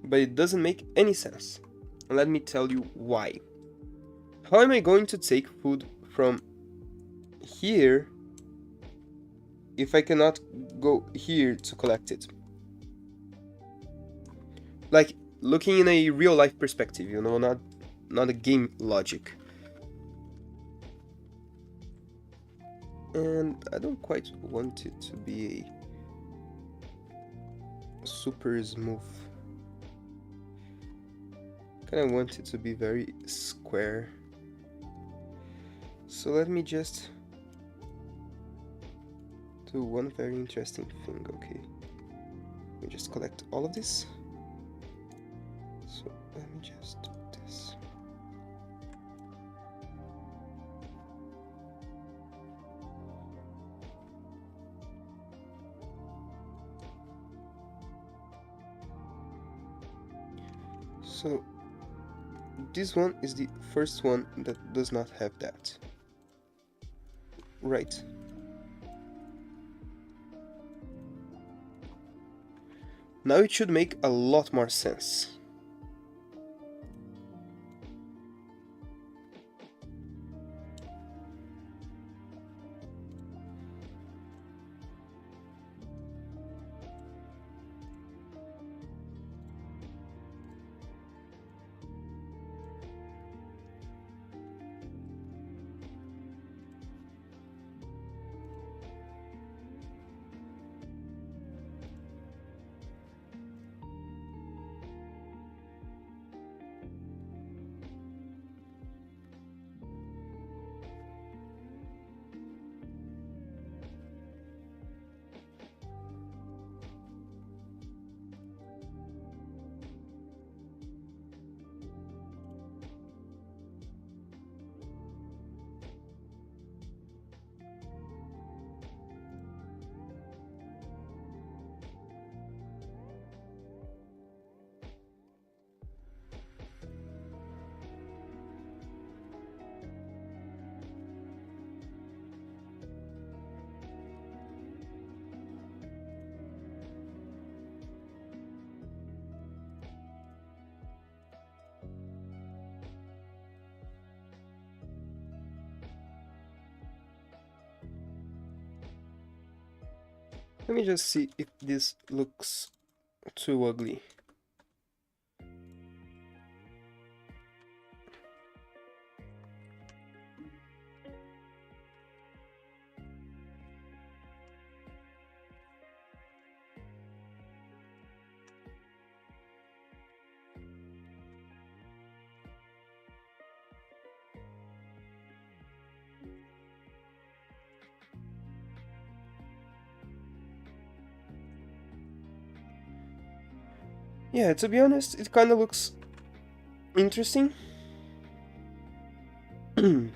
But it doesn't make any sense. And let me tell you why. How am I going to take food from here if I cannot go here to collect it? Like, looking in a real life perspective, you know, not a game logic. And I don't quite want it to be a super smooth. Kind of want it to be very square. So let me just do one very interesting thing, okay? Let me just collect all of this. So let me just do this. So this one is the first one that does not have that. Right. Now it should make a lot more sense. Let me just see if this looks too ugly. Yeah, to be honest, it kind of looks interesting. Hmm.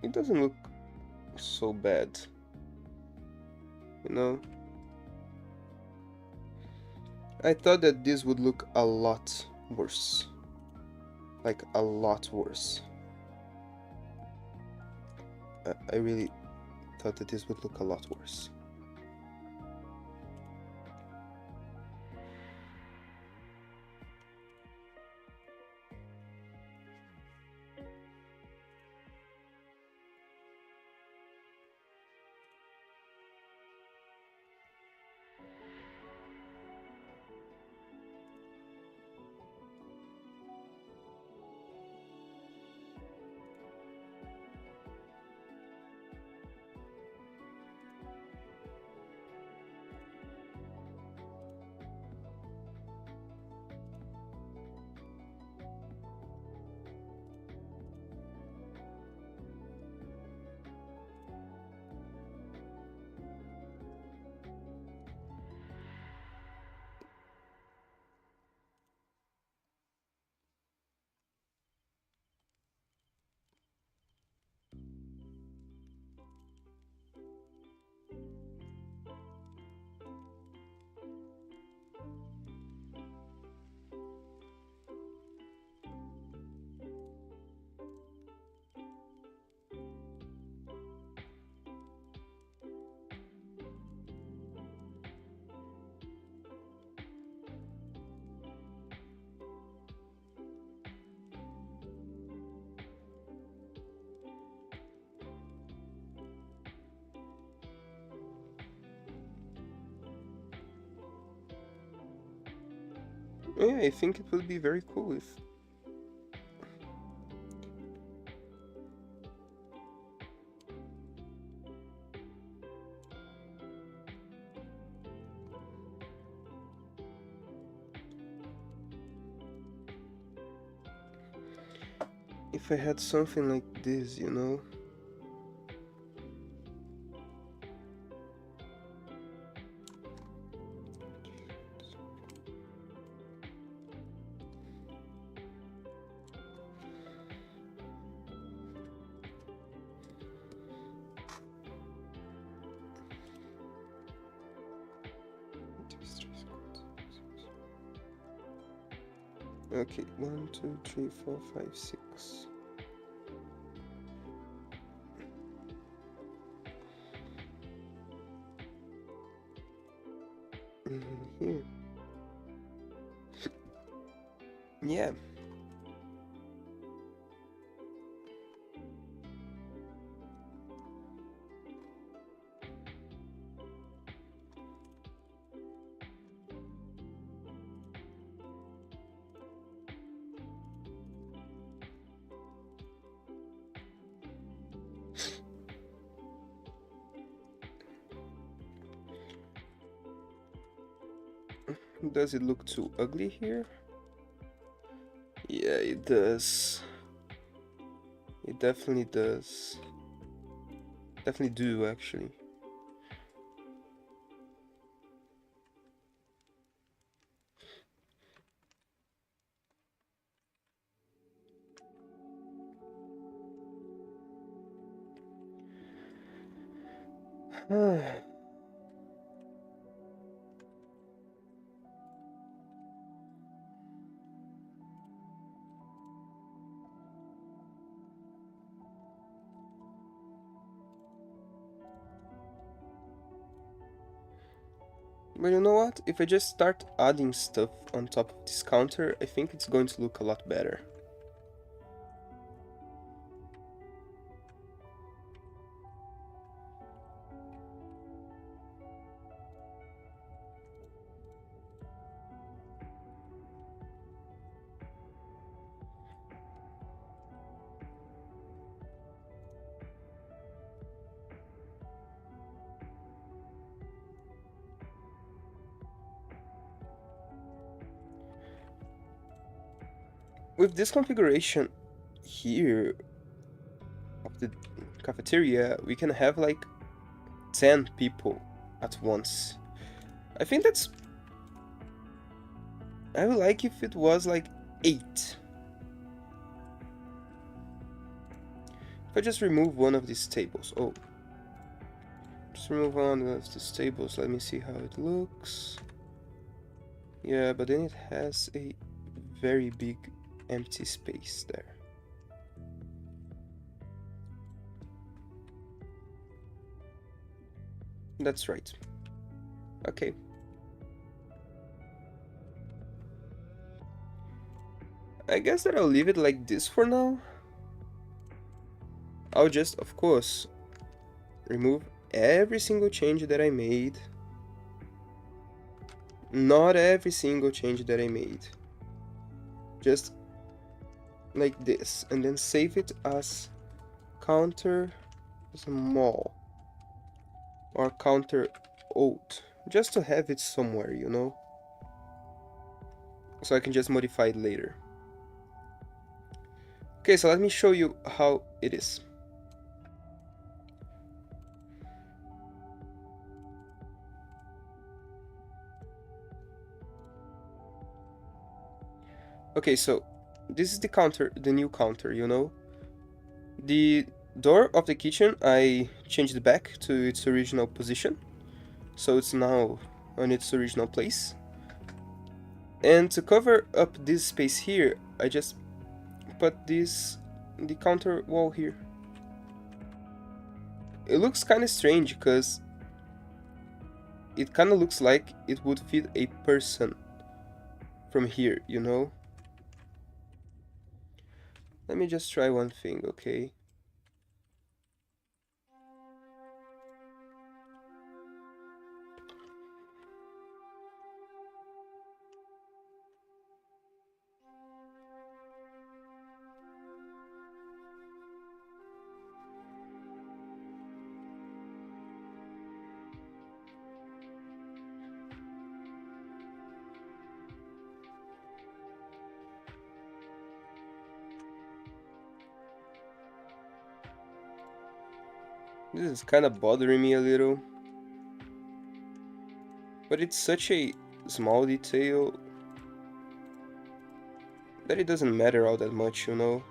It doesn't look so bad, you know? I thought that this would look a lot worse. Like, a lot worse. I really thought that this would look a lot worse. Yeah, I think it would be very cool if I had something like this, you know? Okay, 1, 2, 3, 4, 5, 6. Here. Yeah. Does it look too ugly here? Yeah, it does. It definitely does. Definitely do, actually. But you know what? If I just start adding stuff on top of this counter, I think it's going to look a lot better. With this configuration here of the cafeteria, we can have like 10 people at once. I think that's... I would like if it was like 8. If I just remove one of these tables. Oh. Just remove one of these tables. Let me see how it looks. Yeah, but then it has a very big empty space there. That's right. Okay. I guess that I'll leave it like this for now. I'll just, of course, remove every single change that I made. Not every single change that I made. Just like this. And then save it as counter small. Or counter old. Just to have it somewhere, you know? So I can just modify it later. Okay, so let me show you how it is. Okay, so this is the counter, the new counter, you know? The door of the kitchen, I changed it back to its original position. So it's now on its original place. And to cover up this space here, I just put the counter wall here. It looks kind of strange because it kind of looks like it would fit a person from here, you know? Let me just try one thing, okay? This is kind of bothering me a little. But it's such a small detail that it doesn't matter all that much, you know?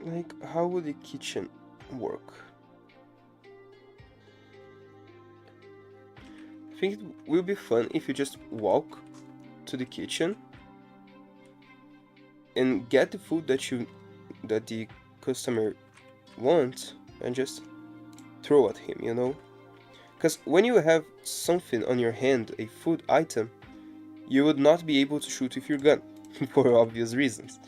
like, how would the kitchen work? I think it will be fun if you just walk to the kitchen and get the food that the customer wants and just throw at him, you know? Because when you have something on your hand, a food item, you would not be able to shoot with your gun, for obvious reasons.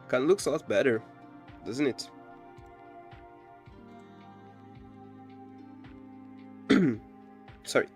Kinda looks a lot better, doesn't it? Sorry.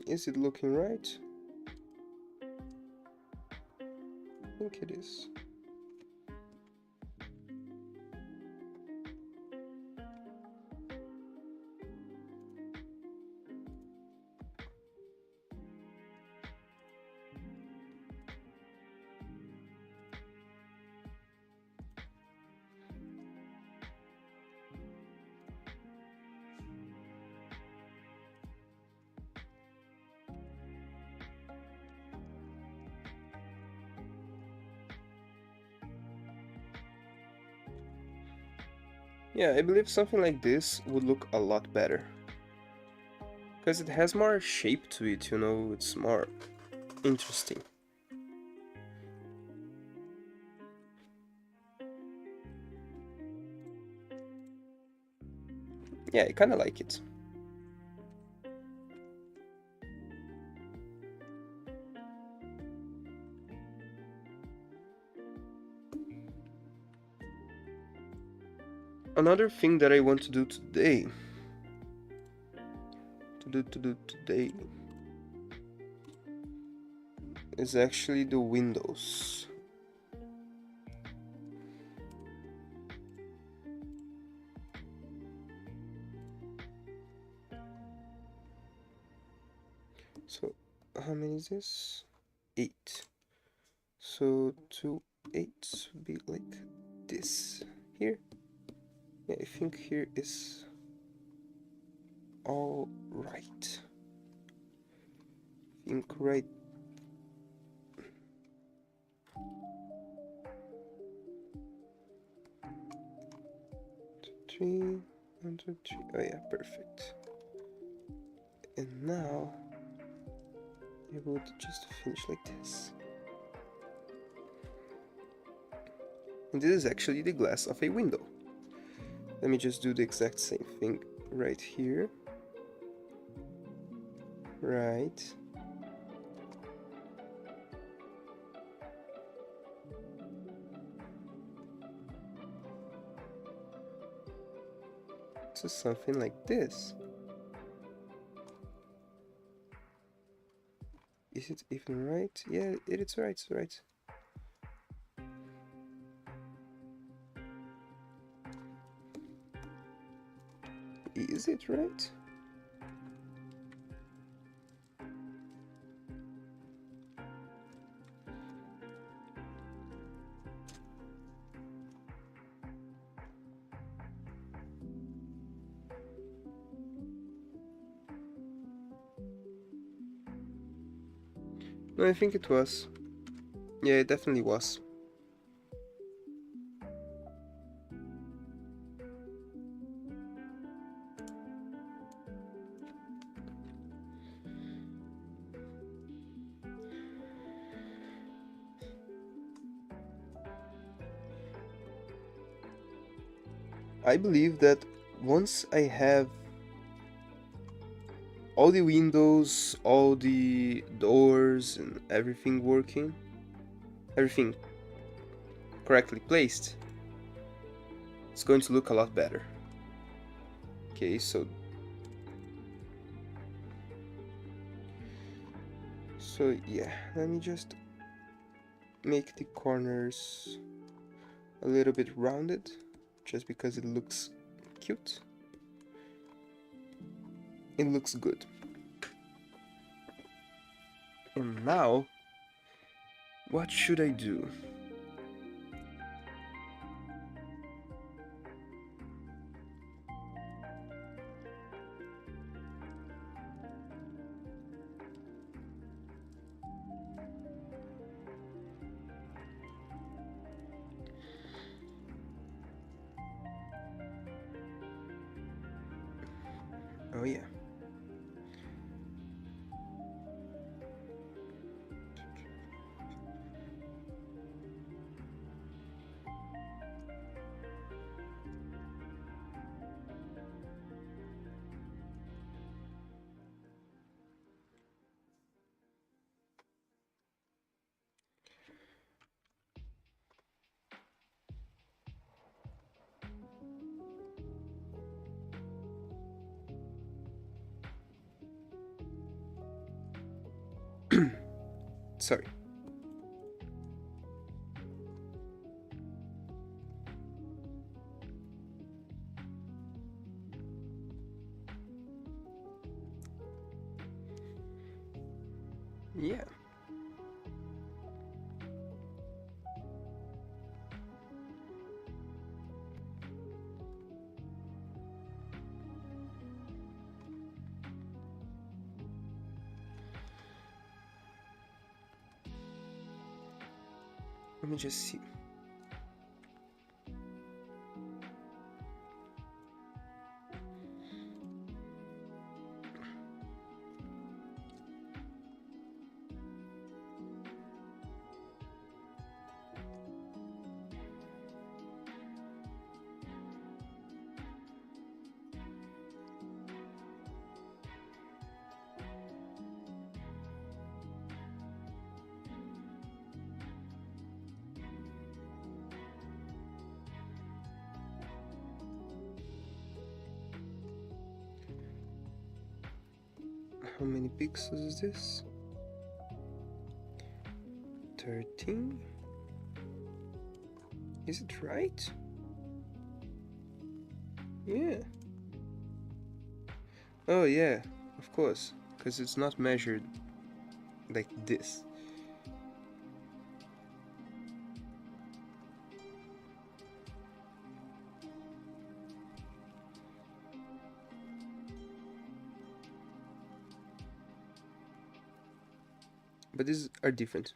Is it looking right? I think it is. Yeah, I believe something like this would look a lot better. Because it has more shape to it, you know, it's more interesting. Yeah, I kinda like it. Another thing that I want to do today is actually the windows. So how many is this? 8. So 2 8s would be like this here. Yeah, I think here is all right. I think right. Three, 1, 2, 3. Oh yeah, perfect. And now I would just finish like this. And this is actually the glass of a window. Let me just do the exact same thing right here. Right. So something like this. Is it even right? Yeah, it's right, it's right. Is it right? No, I think it was. Yeah, it definitely was. I believe that once I have all the windows, all the doors, and everything working, everything correctly placed, it's going to look a lot better. Okay, so yeah, let me just make the corners a little bit rounded, just because it looks cute. It looks good. And now, what should I do? Oh yeah. Sorry. Yeah. Let me just see. How many pixels is this? 13? Is it right? Yeah. Oh yeah, of course, because it's not measured like this. But these are different.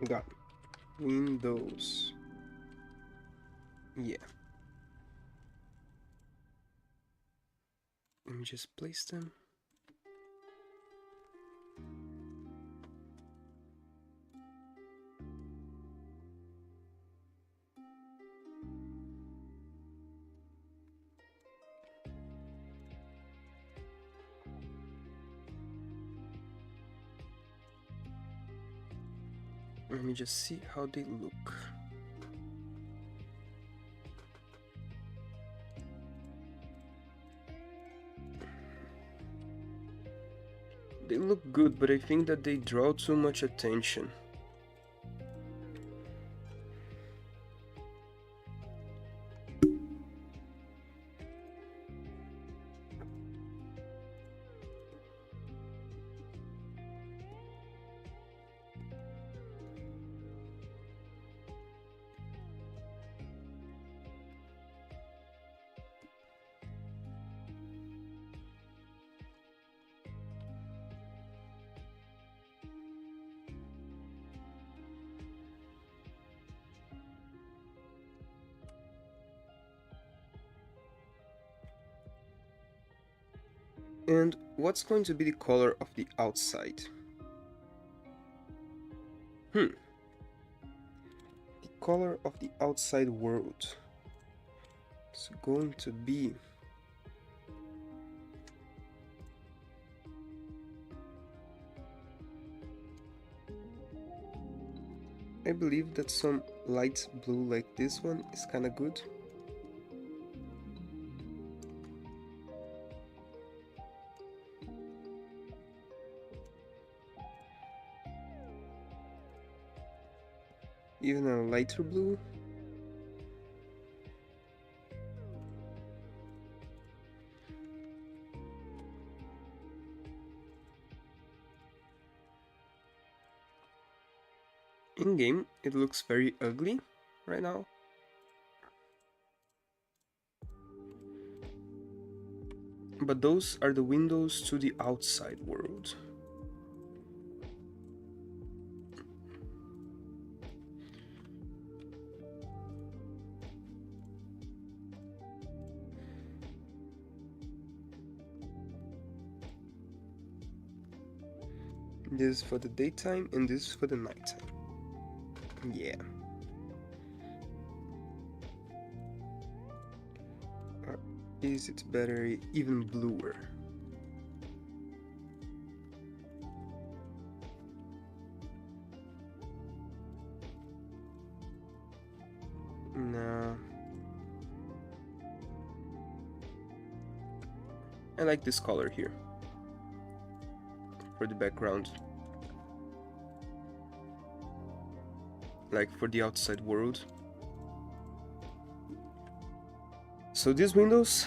got windows. Yeah. Let me just place them. Let me just see how they look. They look good, but I think that they draw too much attention. And what's going to be the color of the outside? The color of the outside world is going to be I believe that some light blue like this one is kinda good. Even a lighter blue. In game, it looks very ugly right now. But those are the windows to the outside world. This is for the daytime and this is for the nighttime. Yeah. Or is it better even bluer? No. I like this color here for the background. Like for the outside world. So these windows,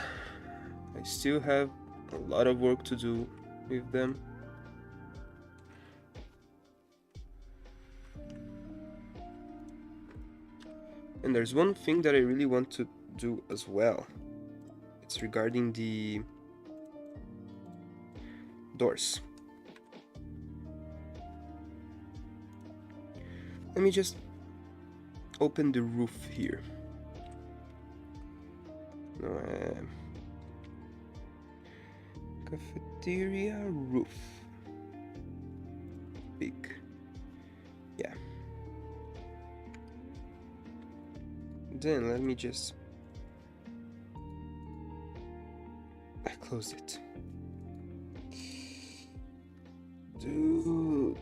I still have a lot of work to do with them. And there's one thing that I really want to do as well. It's regarding the doors. Let me just open the roof here. No, cafeteria roof. Big. Yeah. Then let me just... I closed it. Dude,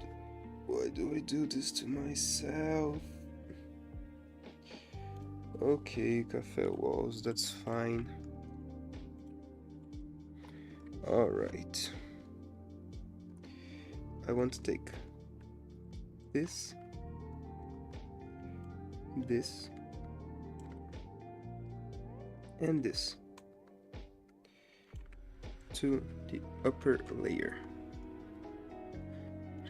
why do I do this to myself? Okay, cafe walls, that's fine. Alright. I want to take this, this, and this to the upper layer.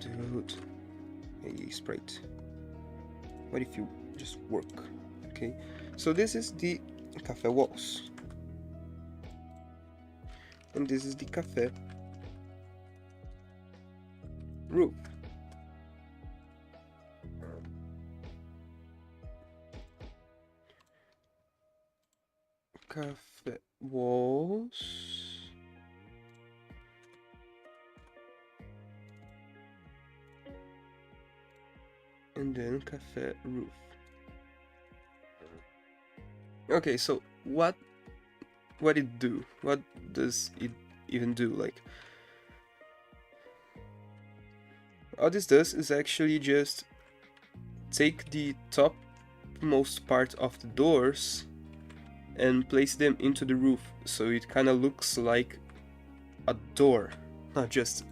Dude, hey, Sprite, what if you just work? Okay, so this is the cafe walls, and this is the cafe roof. cafe walls. And then cafe roof. Okay, so what it do? What does it even do? Like, all this does is actually just take the topmost part of the doors and place them into the roof, so it kind of looks like a door, not just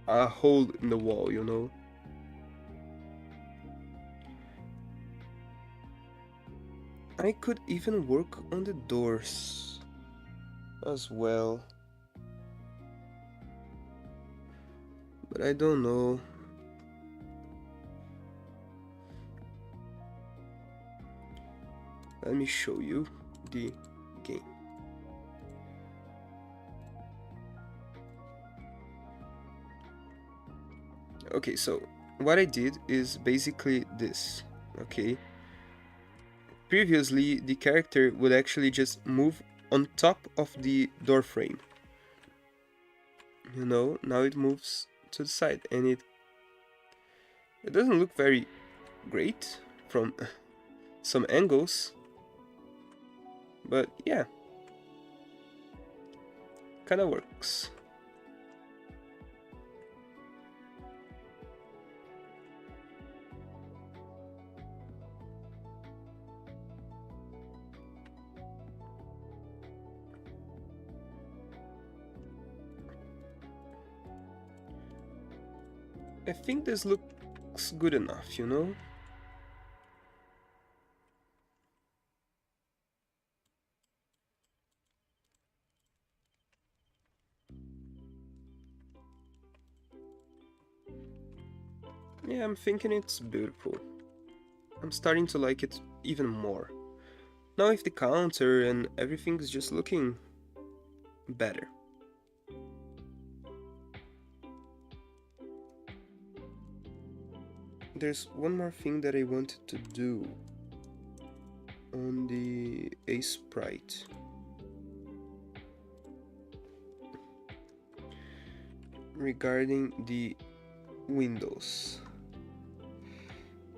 a hole in the wall, you know? I could even work on the doors as well, but I don't know. Let me show you the game. Okay, so what I did is basically this, okay? Previously, the character would actually just move on top of the door frame. You know, now it moves to the side, and it doesn't look very great from some angles, but yeah, kind of works. I think this looks good enough, you know? Yeah, I'm thinking it's beautiful. I'm starting to like it even more. Now with the counter and everything's just looking better. There's one more thing that I wanted to do on the A sprite. Regarding the windows.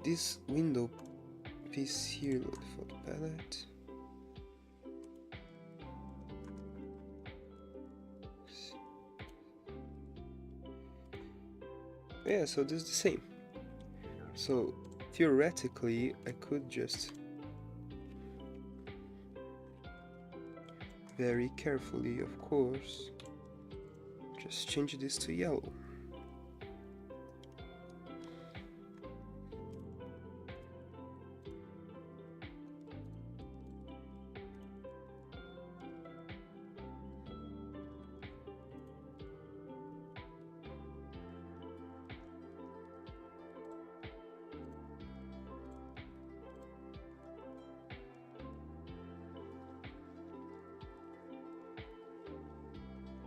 This window piece here, load photo palette. Yeah, so this is the same. So theoretically, I could just very carefully, of course, just change this to yellow.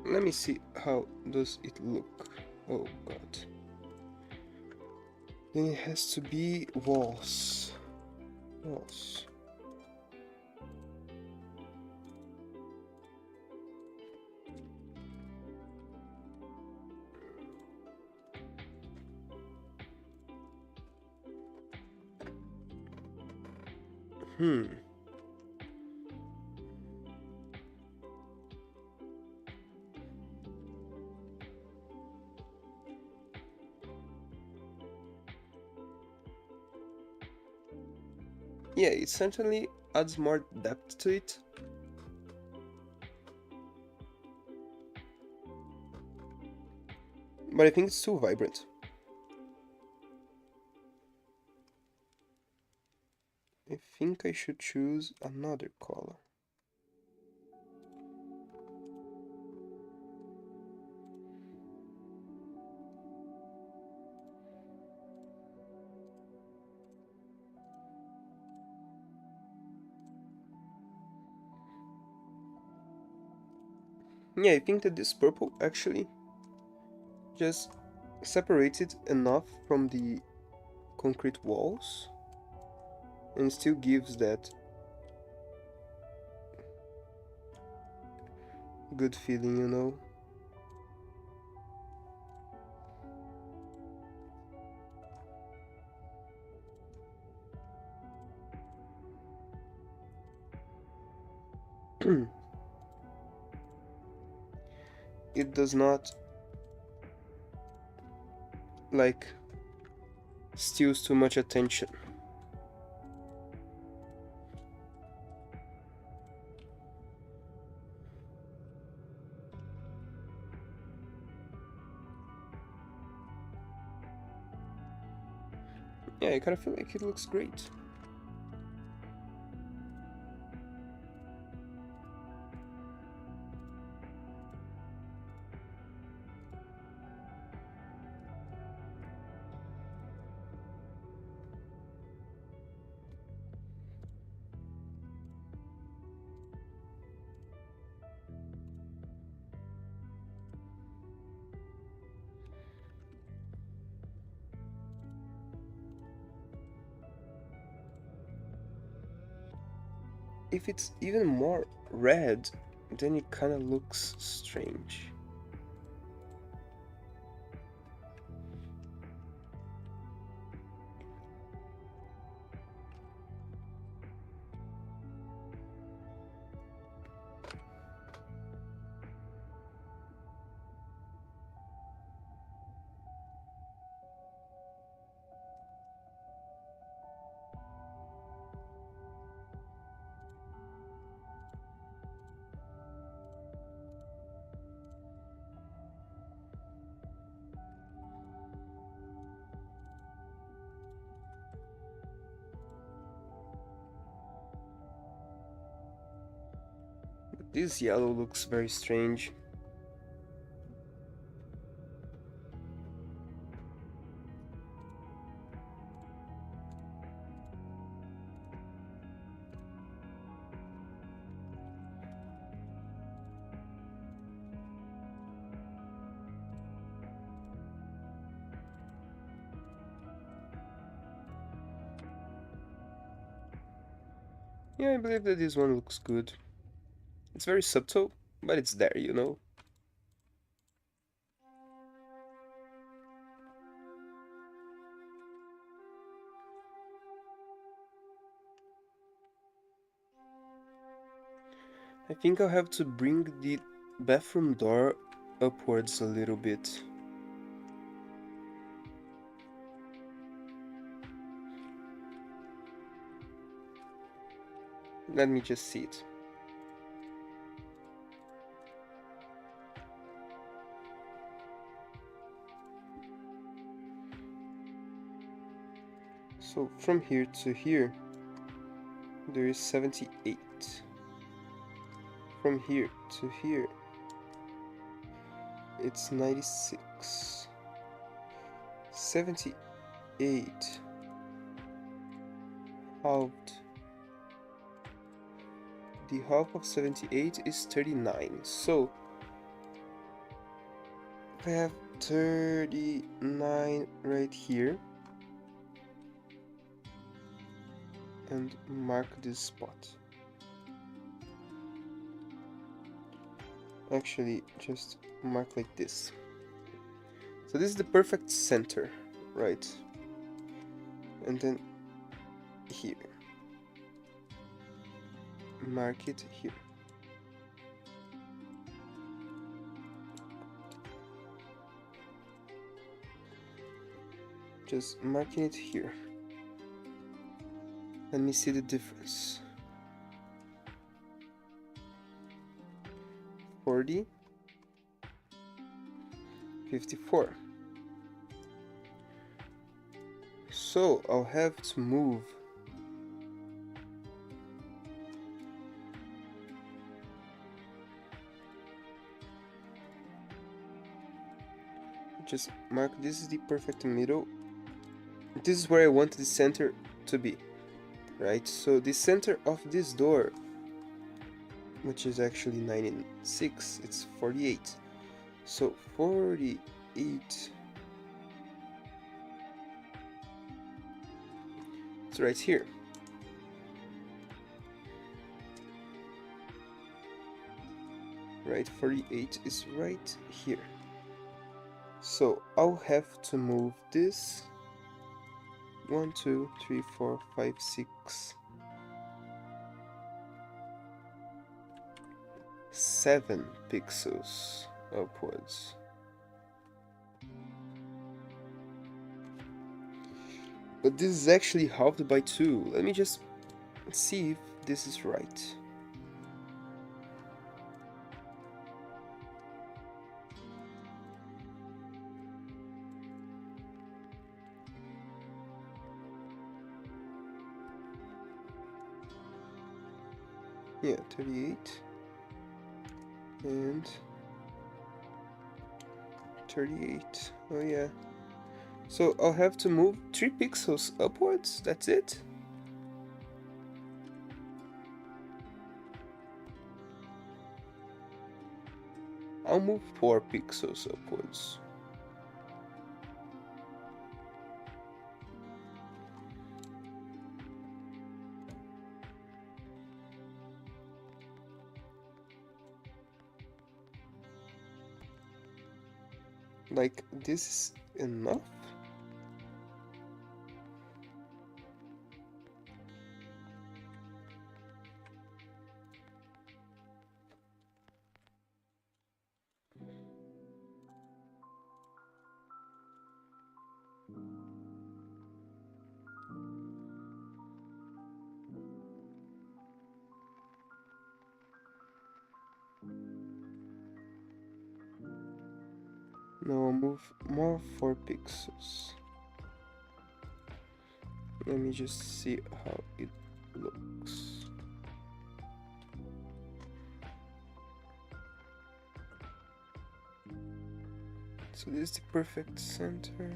Let me see how does it look. Oh god. Then it has to be walls. Walls. Yeah, it certainly adds more depth to it. But I think it's too vibrant. I think I should choose another color. Yeah, I think that this purple actually just separates it enough from the concrete walls and still gives that good feeling, you know? It does not like steals too much attention. Yeah, I kind of feel like it looks great. If it's even more red, then it kind of looks strange. But this yellow looks very strange. Yeah, I believe that this one looks good. It's very subtle, but it's there, you know? I think I'll have to bring the bathroom door upwards a little bit. Let me just see it. So from here to here, there is 78. From here to here, it's 96. 78 halved. The half of 78 is 39. So if I have 39 right here and mark this spot. Actually, just mark like this. So this is the perfect center, right? And then here. Mark it here. Just marking it here. Let me see the difference. 40, 54. So I'll have to move just mark this is the perfect middle. This is where I want the center to be, right? So the center of this door, which is actually 96, it's 48. So 48, it's right here. right? 48 is right here. So I'll have to move this 1, 2, 3, 4, 5, 6, 7 pixels upwards. But this is actually halved by 2. Let me just see if this is right. Yeah, 38 and 38. Oh yeah. So I'll have to move 3 pixels upwards, that's it? I'll move 4 pixels upwards. Like, this is enough? No, I'll move more 4 pixels. Let me just see how it looks. So this is the perfect center.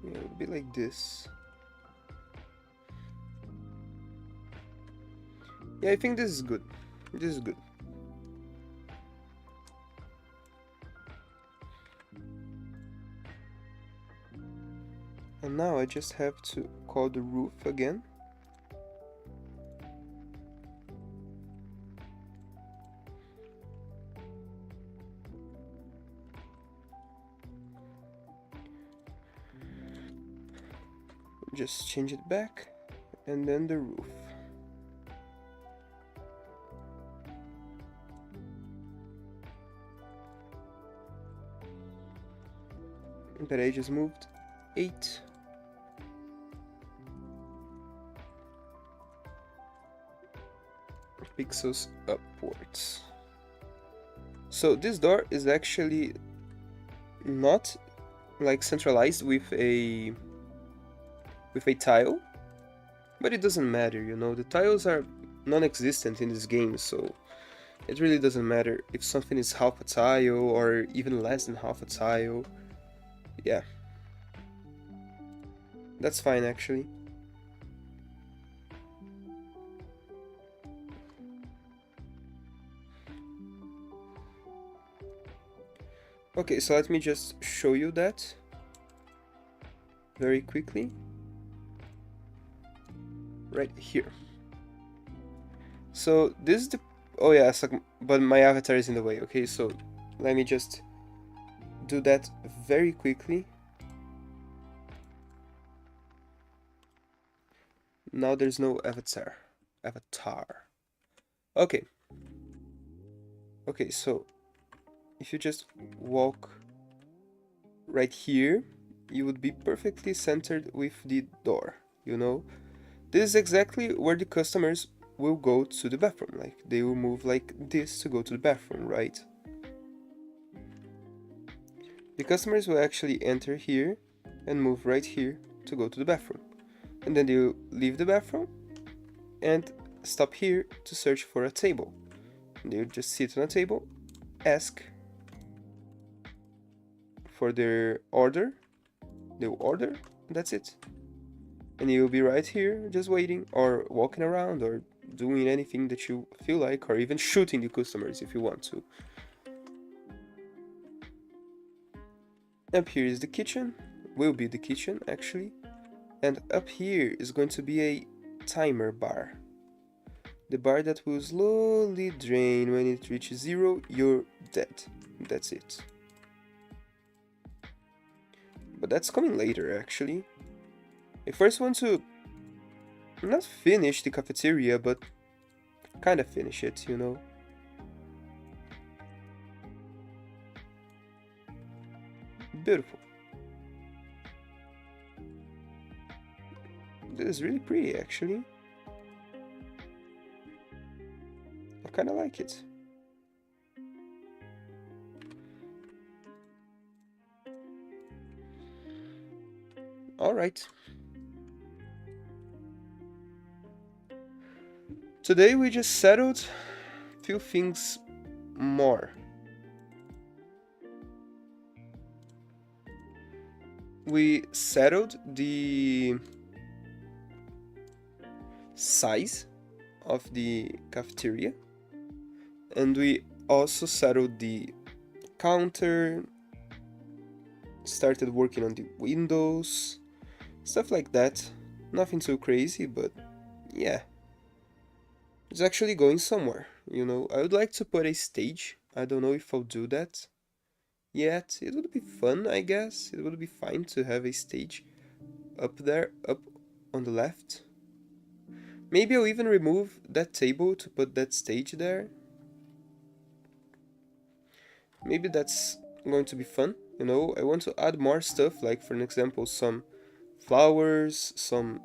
Yeah, it would be like this. Yeah, I think this is good. This is good. And now I just have to call the roof again. Just change it back, and then the roof. But I just moved 8. Pixels upwards. So this door is actually not like centralized with a tile, but it doesn't matter, you know, the tiles are non-existent in this game, so it really doesn't matter if something is half a tile or even less than half a tile. Yeah, that's fine actually. Okay, so let me just show you that very quickly. Right here. So this is the... Oh yeah, but my avatar is in the way. Okay, so let me just do that very quickly. Now there's no avatar. Okay. Okay, so if you just walk right here, you would be perfectly centered with the door, you know? This is exactly where the customers will go to the bathroom. Like, they will move like this to go to the bathroom, right? The customers will actually enter here and move right here to go to the bathroom. And then they'll leave the bathroom and stop here to search for a table. They'll just sit on a table, ask for their order, they'll order, and that's it. And you'll be right here just waiting or walking around or doing anything that you feel like, or even shooting the customers if you want to. Up here is the kitchen, will be the kitchen actually, and up here is going to be a timer bar. The bar that will slowly drain. When it reaches 0, you're dead. That's it. But that's coming later, actually. I first want to not finish the cafeteria, but kind of finish it, you know? Beautiful. This is really pretty, actually. I kind of like it. Alright. Today we just settled a few things more. We settled the size of the cafeteria, and we also settled the counter, started working on the windows, stuff like that. Nothing too crazy, but yeah. It's actually going somewhere, you know. I would like to put a stage. I don't know if I'll do that yet. It would be fun, I guess. It would be fine to have a stage up there, up on the left. Maybe I'll even remove that table to put that stage there. Maybe that's going to be fun, you know. I want to add more stuff, like for an example, some flowers, some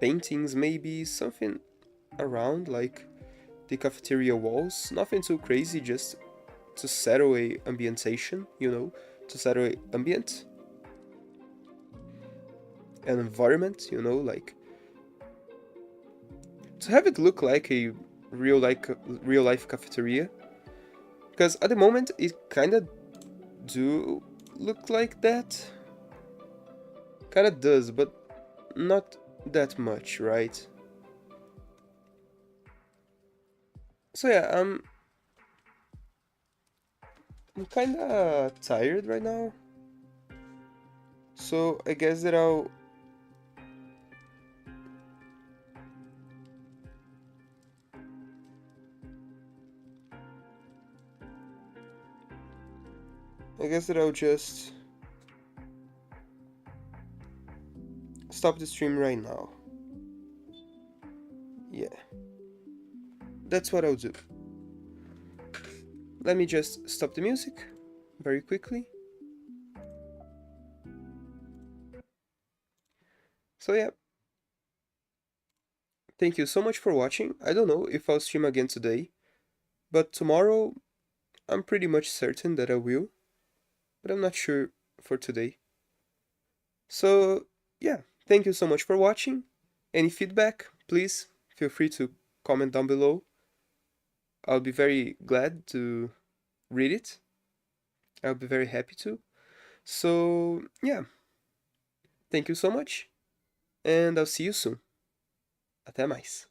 paintings maybe, something around like the cafeteria walls. Nothing too crazy, just to settle a ambientation, you know, to settle a ambient, an environment, you know, like to have it look like a real life cafeteria. Because at the moment it kind of do look like that. Kind of does, but not that much, right? So yeah, I'm kind of tired right now. So I guess that I'll just stop the stream right now. Yeah. That's what I'll do. Let me just stop the music very quickly. So yeah. Thank you so much for watching. I don't know if I'll stream again today, but tomorrow I'm pretty much certain that I will, but I'm not sure for today. So yeah, thank you so much for watching. Any feedback, please feel free to comment down below. I'll be very glad to read it. I'll be very happy to. So yeah, thank you so much, and I'll see you soon. Até mais.